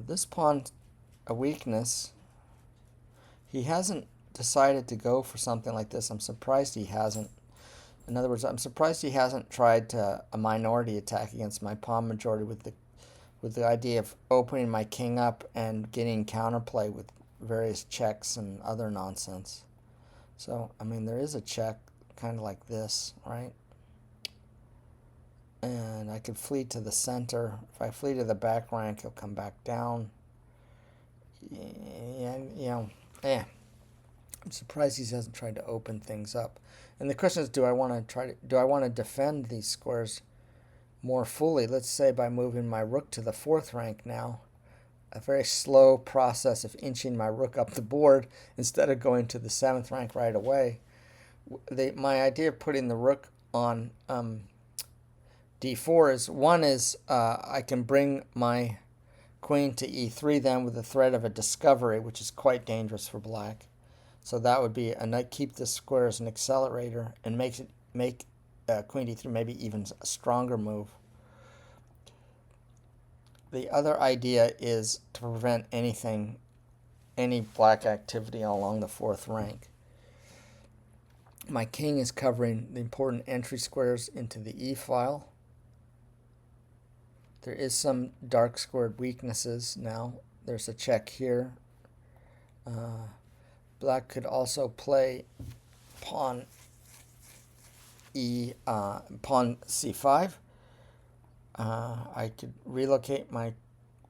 This pawn's a weakness. He hasn't decided to go for something like this. I'm surprised he hasn't. In other words, I'm surprised he hasn't tried a minority attack against my pawn majority with the idea of opening my king up and getting counterplay with various checks and other nonsense. So, I mean, there is a check kind of like this, right? And I could flee to the center. If I flee to the back rank, he'll come back down. Yeah, I'm surprised he hasn't tried to open things up. And the question is, do I want to defend these squares more fully? Let's say by moving my rook to the 4th rank now. A very slow process of inching my rook up the board instead of going to the 7th rank right away. My idea of putting the rook on d4 is I can bring my queen to e3 then with the threat of a discovery, which is quite dangerous for black. So that would be keep this square as an accelerator and make queen d3 maybe even a stronger move. The other idea is to prevent any black activity along the 4th rank. My king is covering the important entry squares into the e file. There is some dark squared weaknesses now. There's a check here. Black could also play pawn c5. I could relocate my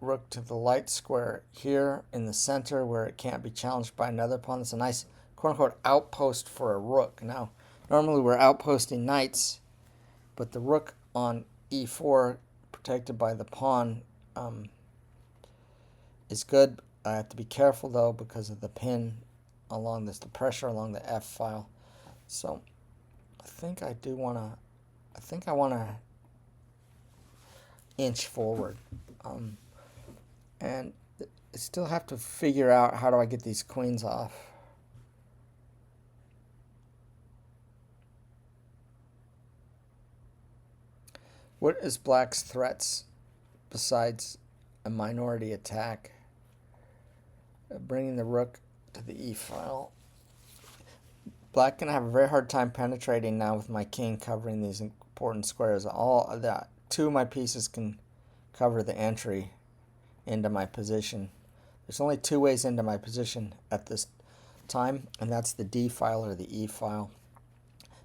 rook to the light square here in the center where it can't be challenged by another pawn. It's a nice quote-unquote outpost for a rook. Now, normally we're outposting knights, but the rook on e4 protected by the pawn is good. I have to be careful though because of the pin along this, the pressure along the f file. So I think I want to inch forward, and I still have to figure out how do I get these queens off. What is black's threats besides a minority attack? Bringing the rook to the e file. Black can have a very hard time penetrating now with my king covering these important squares. All of that, 2 of my pieces can cover the entry into my position. There's only 2 ways into my position at this time, and that's the d file or the e file.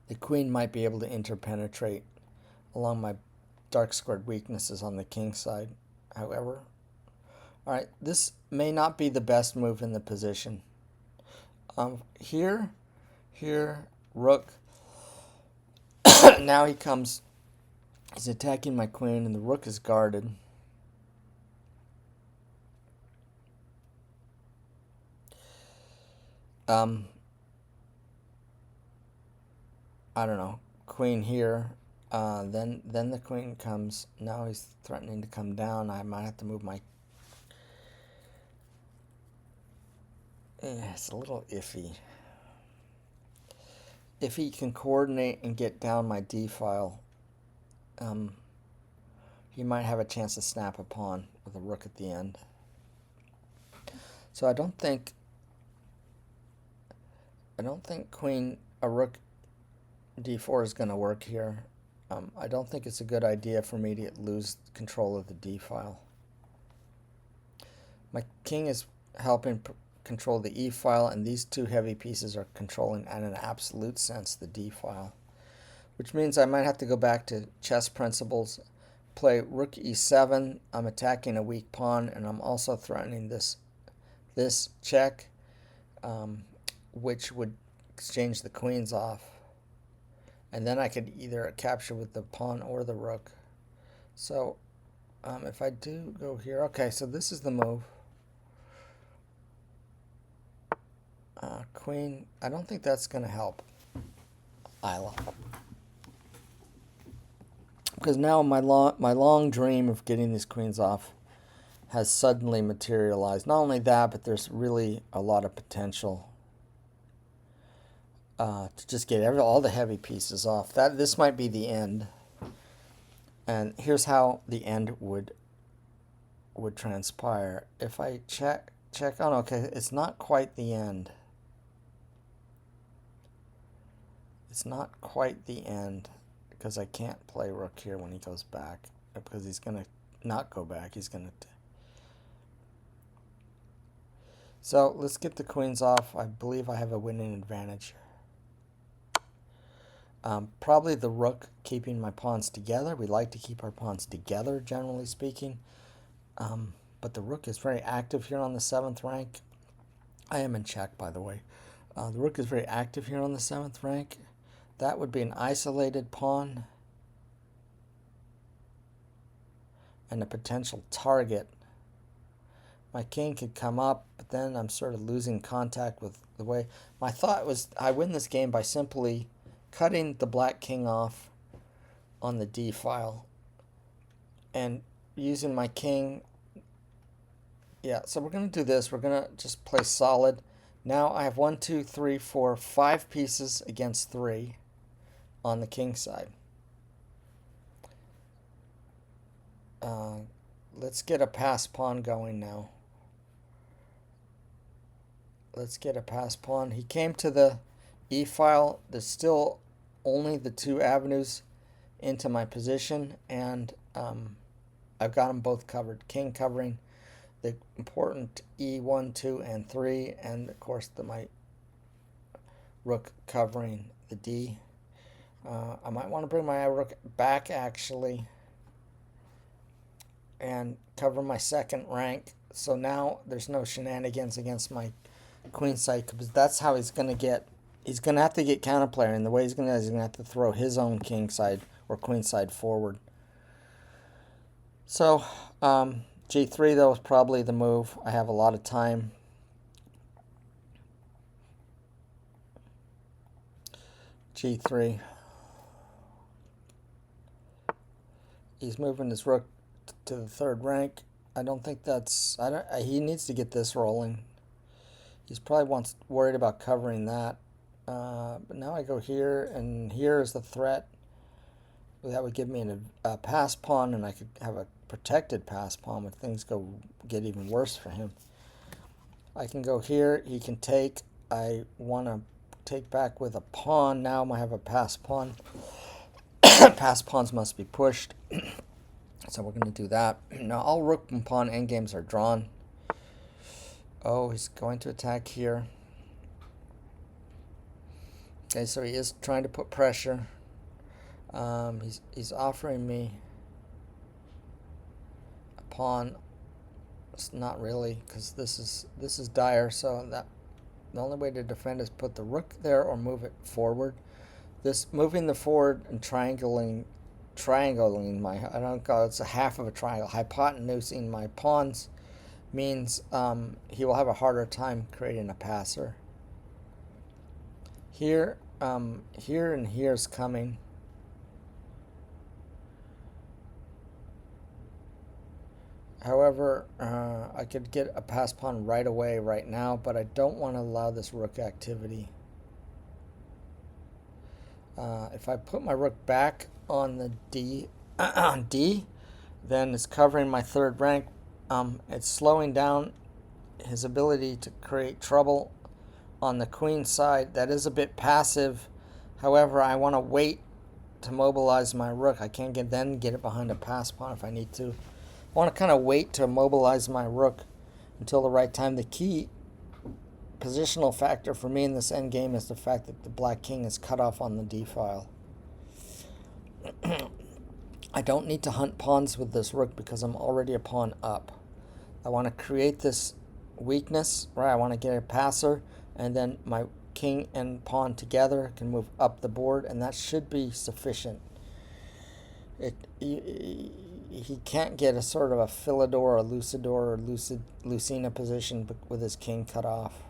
The queen might be able to interpenetrate along my dark squared weaknesses on the king side, however. Alright, this may not be the best move in the position. Here, rook. Now he's attacking my queen and the rook is guarded. I don't know, queen here. Then the queen comes. Now he's threatening to come down. I might have to move my... it's a little iffy. If he can coordinate and get down my d file, he might have a chance to snap a pawn with a rook at the end. So I don't think queen, a rook d4 is going to work here. I don't think it's a good idea for me to lose control of the d file. My king is helping control the e file, and these two heavy pieces are controlling, in an absolute sense, the d file. Which means I might have to go back to chess principles, play rook e7. I'm attacking a weak pawn, and I'm also threatening this check, which would exchange the queens off. And then I could either capture with the pawn or the rook. So if I do go here, okay, so this is the move. Queen, I don't think that's going to help Isla. Because now my long dream of getting these queens off has suddenly materialized. Not only that, but there's really a lot of potential to just get all the heavy pieces off. This might be the end. And here's how the end would transpire. If I check, oh, okay, it's not quite the end. It's not quite the end, because I can't play rook here when he goes back, because he's going to not go back. He's going to... So let's get the queens off. I believe I have a winning advantage. Probably the rook keeping my pawns together. We like to keep our pawns together, generally speaking. But the rook is very active here on the 7th rank. I am in check, by the way. The rook is very active here on the 7th rank. That would be an isolated pawn and a potential target. My king could come up, but then I'm sort of losing contact with the way. My thought was I win this game by simply cutting the black king off on the d file and using my king. Yeah, so we're going to do this. We're going to just play solid. Now I have 1, 2, 3, 4, 5 pieces against 3 on the king side. Let's get a pass pawn going now. Let's get a pass pawn. He came to the e file. There's still only the 2 avenues into my position, and I've got them both covered. King covering the important e1, 2, and 3, and of course my rook covering the d. I might want to bring my rook back, actually, and cover my 2nd rank. So now there's no shenanigans against my queen side, because that's how he's going to get. He's going to have to get counterplayer, and the way he's going to have to throw his own king side or queen side forward. So g3, though, is probably the move. I have a lot of time. g3. He's moving his rook to the 3rd rank. I don't think that's... he needs to get this rolling. He's probably worried about covering that. But now I go here, and here is the threat. That would give me a pass pawn, and I could have a protected pass pawn if things get even worse for him. I can go here. He can take. I want to take back with a pawn. Now I have a pass pawn. Pass pawns must be pushed. So we're going to do that. Now all rook and pawn endgames are drawn. Oh, he's going to attack here. Okay, so he is trying to put pressure. He's offering me a pawn. It's not really, because this is dire. So that the only way to defend is put the rook there or move it forward. This moving the forward and triangling my, I don't call it, it's a half of a triangle, hypotenusing my pawns means he will have a harder time creating a passer. Here, here and here is coming. However, I could get a pass pawn right away right now, but I don't want to allow this rook activity. If I put my rook back on the D, then it's covering my 3rd rank. It's slowing down his ability to create trouble on the queen side. That is a bit passive. However, I want to wait to mobilize my rook. I can't then get it behind a pass pawn if I need to. I want to kind of wait to mobilize my rook until the right time. The key positional factor for me in this endgame is the fact that the black king is cut off on the d-file. I don't need to hunt pawns with this rook because I'm already a pawn up. I want to create this weakness, right? I want to get a passer, and then my king and pawn together can move up the board, and that should be sufficient. He can't get a sort of a Philidor or Lucidor or Lucina position with his king cut off.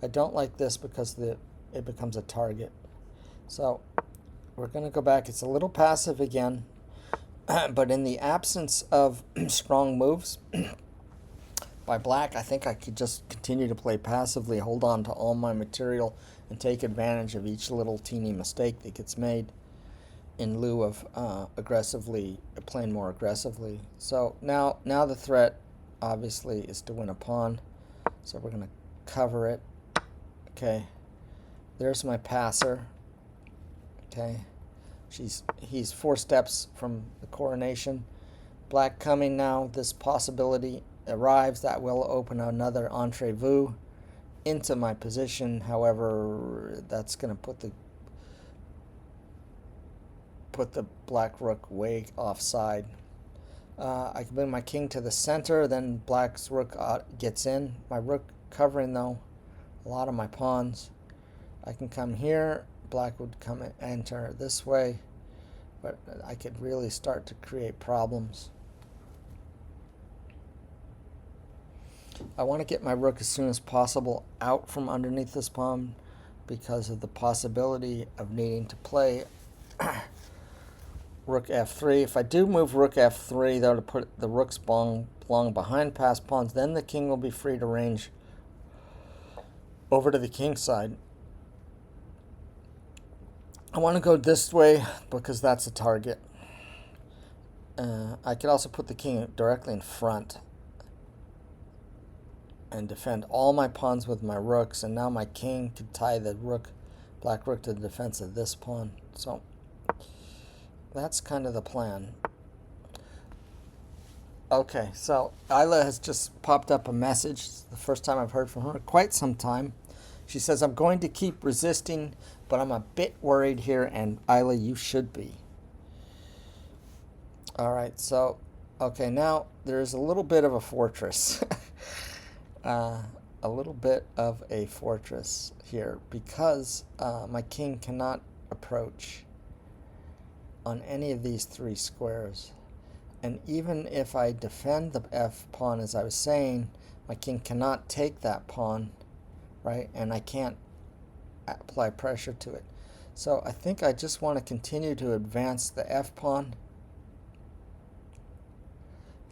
I don't like this because it becomes a target. So we're going to go back. It's a little passive again, but in the absence of strong moves by black, I think I could just continue to play passively, hold on to all my material, and take advantage of each little teeny mistake that gets made in lieu of playing more aggressively. So now the threat, obviously, is to win a pawn. So we're going to cover it. Okay, there's my passer. Okay, he's 4 steps from the coronation. Black coming now. This possibility arrives that will open another entrevue into my position. However, that's going to put the black rook way offside. I can bring my king to the center. Then black's rook gets in. My rook covering though a lot of my pawns. I can come here. Black would come and enter this way, but I could really start to create problems. I want to get my rook as soon as possible out from underneath this pawn because of the possibility of needing to play rook f3. If I do move rook f3, though, to put the rooks belong behind passed pawns, then the king will be free to range over to the king side. I want to go this way because that's a target. I could also put the king directly in front and defend all my pawns with my rooks, and now my king could tie the black rook to the defense of this pawn. So that's kind of the plan. Okay, so Isla has just popped up a message. It's the first time I've heard from her in quite some time. She says, I'm going to keep resisting, but I'm a bit worried here, and Isla, you should be. All right, so, okay, now there's a little bit of a fortress. A little bit of a fortress here because my king cannot approach on any of these 3 squares. And even if I defend the f pawn, as I was saying, my king cannot take that pawn, right? And I can't apply pressure to it. So I think I just want to continue to advance the f pawn,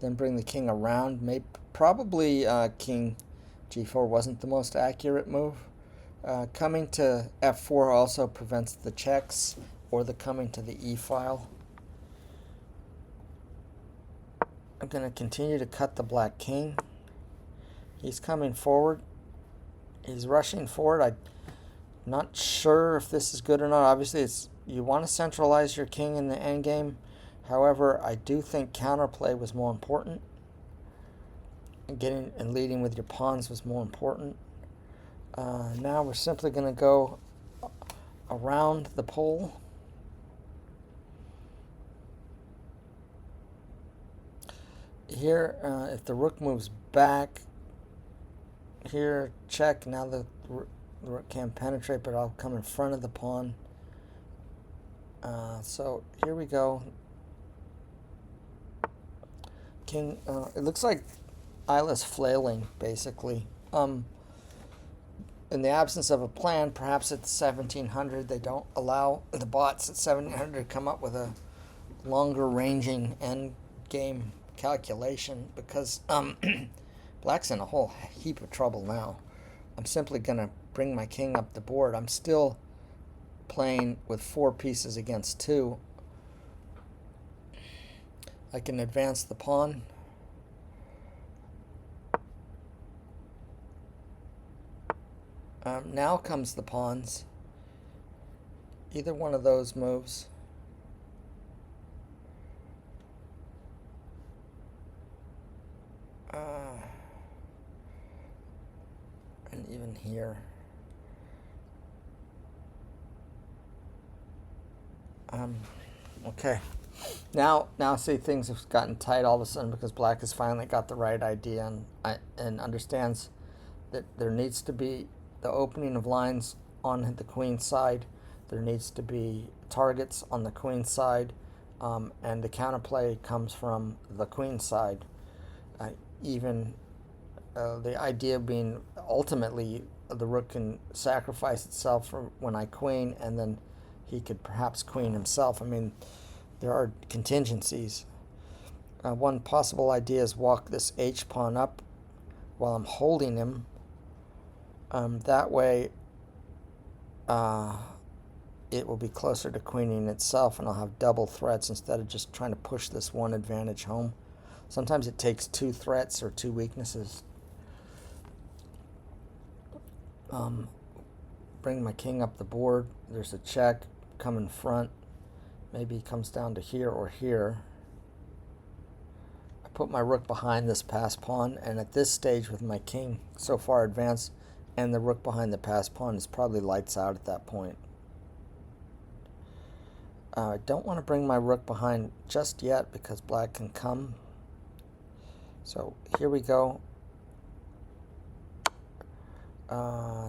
then bring the king around. Probably king g4 wasn't the most accurate move. Coming to f4 also prevents the checks or the coming to the e file. I'm going to continue to cut the black king. He's coming forward. He's rushing forward. I'm not sure if this is good or not. Obviously, you want to centralize your king in the endgame. However, I do think counterplay was more important. Getting and leading with your pawns was more important. Now we're simply going to go around the pole. Here, if the rook moves back, here, check. Now the rook can't penetrate, but I'll come in front of the pawn. So here we go. King, it looks like Isla's flailing, basically. In the absence of a plan, perhaps at 1700, they don't allow the bots at 1700 to come up with a longer ranging end game calculation because black's in a whole heap of trouble now. I'm simply going to bring my king up the board. I'm still playing with 4 pieces against 2. I can advance the pawn. Now comes the pawns. Either one of those moves. And even here. Okay. Now see, things have gotten tight all of a sudden because black has finally got the right idea and understands that there needs to be the opening of lines on the queen side. There needs to be targets on the queen side, and the counterplay comes from the queen side. Even the idea being ultimately the rook can sacrifice itself for when I queen, and then he could perhaps queen himself. I mean, there are contingencies. One possible idea is walk this H pawn up while I'm holding him. That way, it will be closer to queening itself, and I'll have double threats instead of just trying to push this one advantage home. Sometimes it takes two threats or two weaknesses. Bring my king up the board. There's a check. Come in front. Maybe he comes down to here or here. I put my rook behind this passed pawn, and at this stage with my king so far advanced and the rook behind the passed pawn is probably lights out at that point. I don't want to bring my rook behind just yet because black can come. So here we go.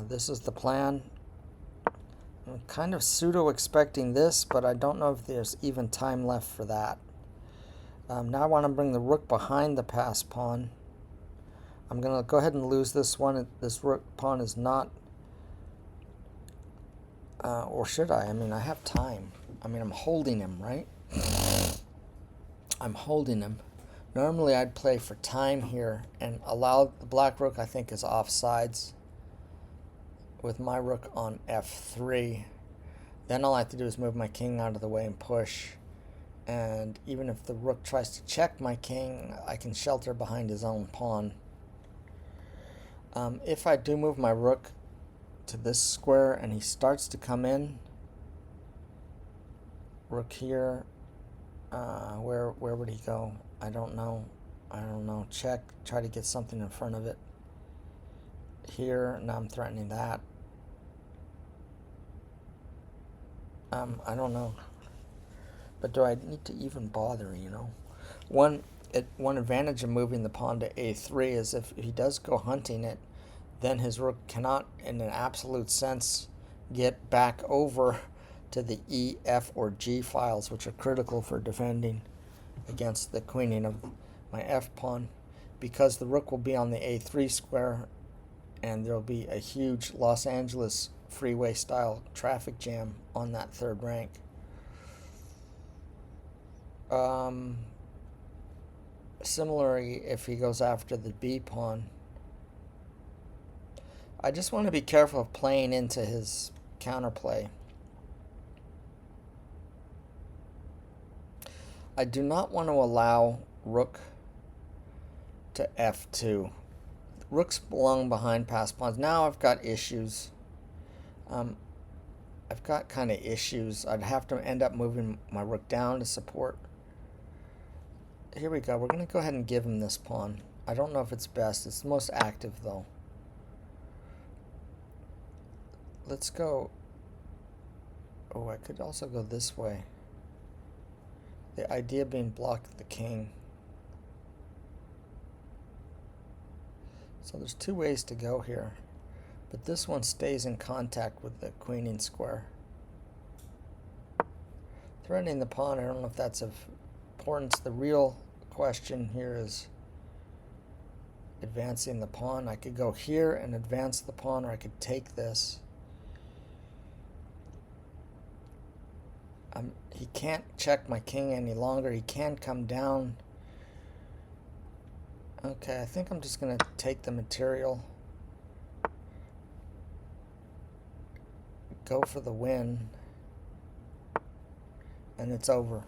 This is the plan. I'm kind of pseudo-expecting this, but I don't know if there's even time left for that. Now I want to bring the rook behind the passed pawn. I'm going to go ahead and lose this one. This rook pawn is not... or should I? I mean, I have time. I mean, I'm holding him, right? I'm holding him. Normally I'd play for time here and allow the black rook, I think, is offsides with my rook on f3. Then all I have to do is move my king out of the way and push. And even if the rook tries to check my king, I can shelter behind his own pawn. If I do move my rook to this square and he starts to come in, rook here, where would he go? I don't know. Check, try to get something in front of it. Here, now I'm threatening that. I don't know. But do I need to even bother, you know? One advantage of moving the pawn to a3 is if he does go hunting it, then his rook cannot, in an absolute sense, get back over to the E, F, or G files, which are critical for defending against the queening of my F pawn, because the rook will be on the A3 square, and there'll be a huge Los Angeles freeway style traffic jam on that third rank. Similarly, if he goes after the B pawn, I just want to be careful of playing into his counterplay. I do not want to allow rook to f2. Rooks belong behind passed pawns. Now I've got issues. I've got kind of issues. I'd have to end up moving my rook down to support. Here we go. We're going to go ahead and give him this pawn. I don't know if it's best. It's the most active, though. Let's go. Oh, I could also go this way. The idea being block the king. So there's two ways to go here. But this one stays in contact with the queening square. Threatening the pawn, I don't know if that's of importance. The real question here is advancing the pawn. I could go here and advance the pawn, or I could take this. He can't check my king any longer. He can come down. Okay, I think I'm just going to take the material. Go for the win. And it's over.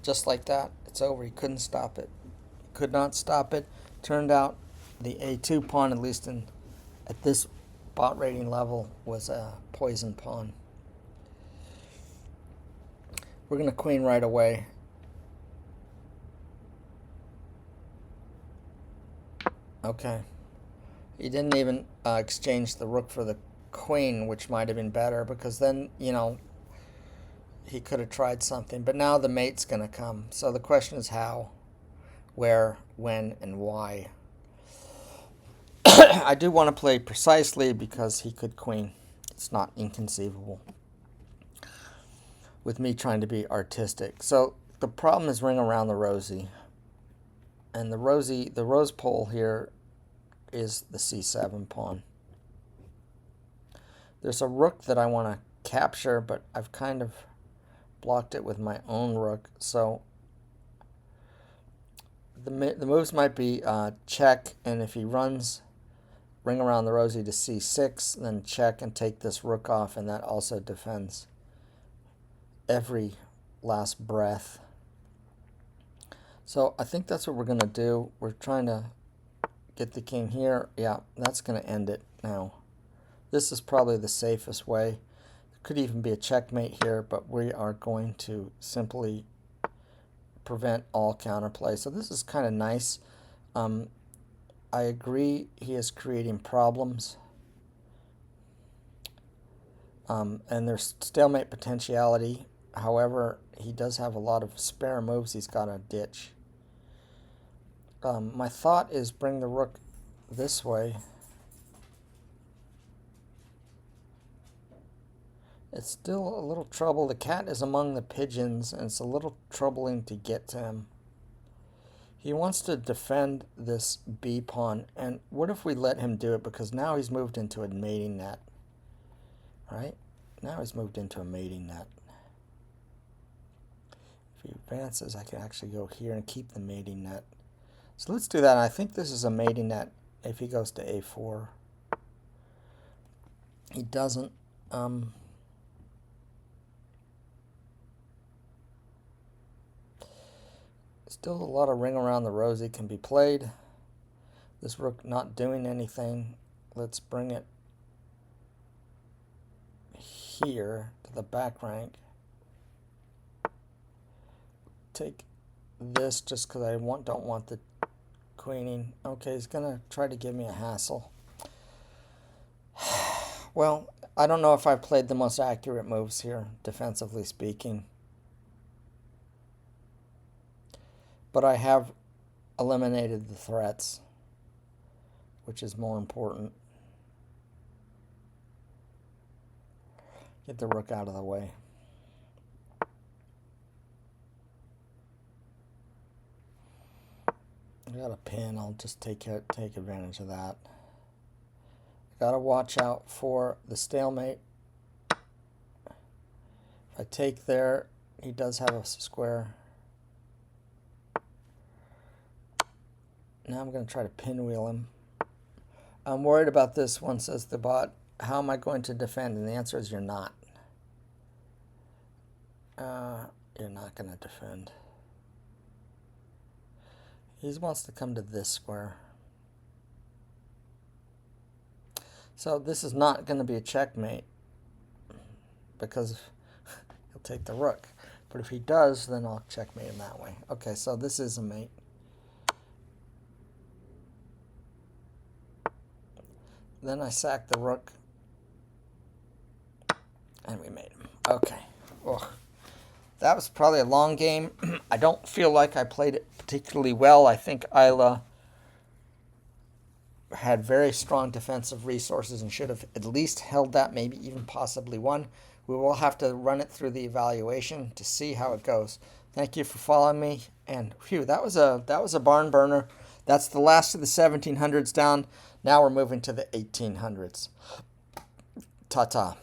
Just like that, it's over. He couldn't stop it. He could not stop it. Turned out the A2 pawn, at least at this bot rating level was a poison pawn. We're going to queen right away. Okay. He didn't even exchange the rook for the queen, which might have been better, because then, you know, he could have tried something. But now the mate's going to come. So the question is how, where, when, and why. I do want to play precisely because he could queen. It's not inconceivable with me trying to be artistic. So the problem is ring around the rosy. And the rose pole here is the c7 pawn. There's a rook that I want to capture, but I've kind of blocked it with my own rook. So the moves might be check, and if he runs ring around the rosy to c6, then check and take this rook off, and that also defends every last breath. So I think that's what we're going to do. We're trying to get the king here. Yeah, that's going to end it now. This is probably the safest way. There could even be a checkmate here, but we are going to simply prevent all counterplay. So this is kind of nice. I agree he is creating problems. And there's stalemate potentiality. However, he does have a lot of spare moves he's got to ditch. My thought is bring the rook this way. It's still a little trouble. The cat is among the pigeons, and it's a little troubling to get to him. He wants to defend this b pawn, and what if we let him do it? Because now he's moved into a mating net. Right? Now he's moved into a mating net. If he advances, I can actually go here and keep the mating net. So let's do that. I think this is a mating net if he goes to a4. He doesn't. Still a lot of ring around the rosy can be played. This rook not doing anything. Let's bring it here to the back rank. Take this just because I don't want the queening. Okay, he's going to try to give me a hassle. Well, I don't know if I played the most accurate moves here, defensively speaking. But I have eliminated the threats, which is more important. Get the rook out of the way. I got a pin. I'll just take advantage of that. Got to watch out for the stalemate. If I take there, he does have a square. Now I'm going to try to pinwheel him. I'm worried about this one, says the bot. How am I going to defend? And the answer is you're not. You're not going to defend. He wants to come to this square. So this is not going to be a checkmate because he'll take the rook. But if he does, then I'll checkmate him that way. Okay, so this is a mate. Then I sack the rook. And we made him. Okay. Ugh. That was probably a long game. I don't feel like I played it particularly well. I think Isla had very strong defensive resources and should have at least held that, maybe even possibly won. We will have to run it through the evaluation to see how it goes. Thank you for following me. And phew, that was a barn burner. That's the last of the 1700s down. Now we're moving to the 1800s. Ta-ta.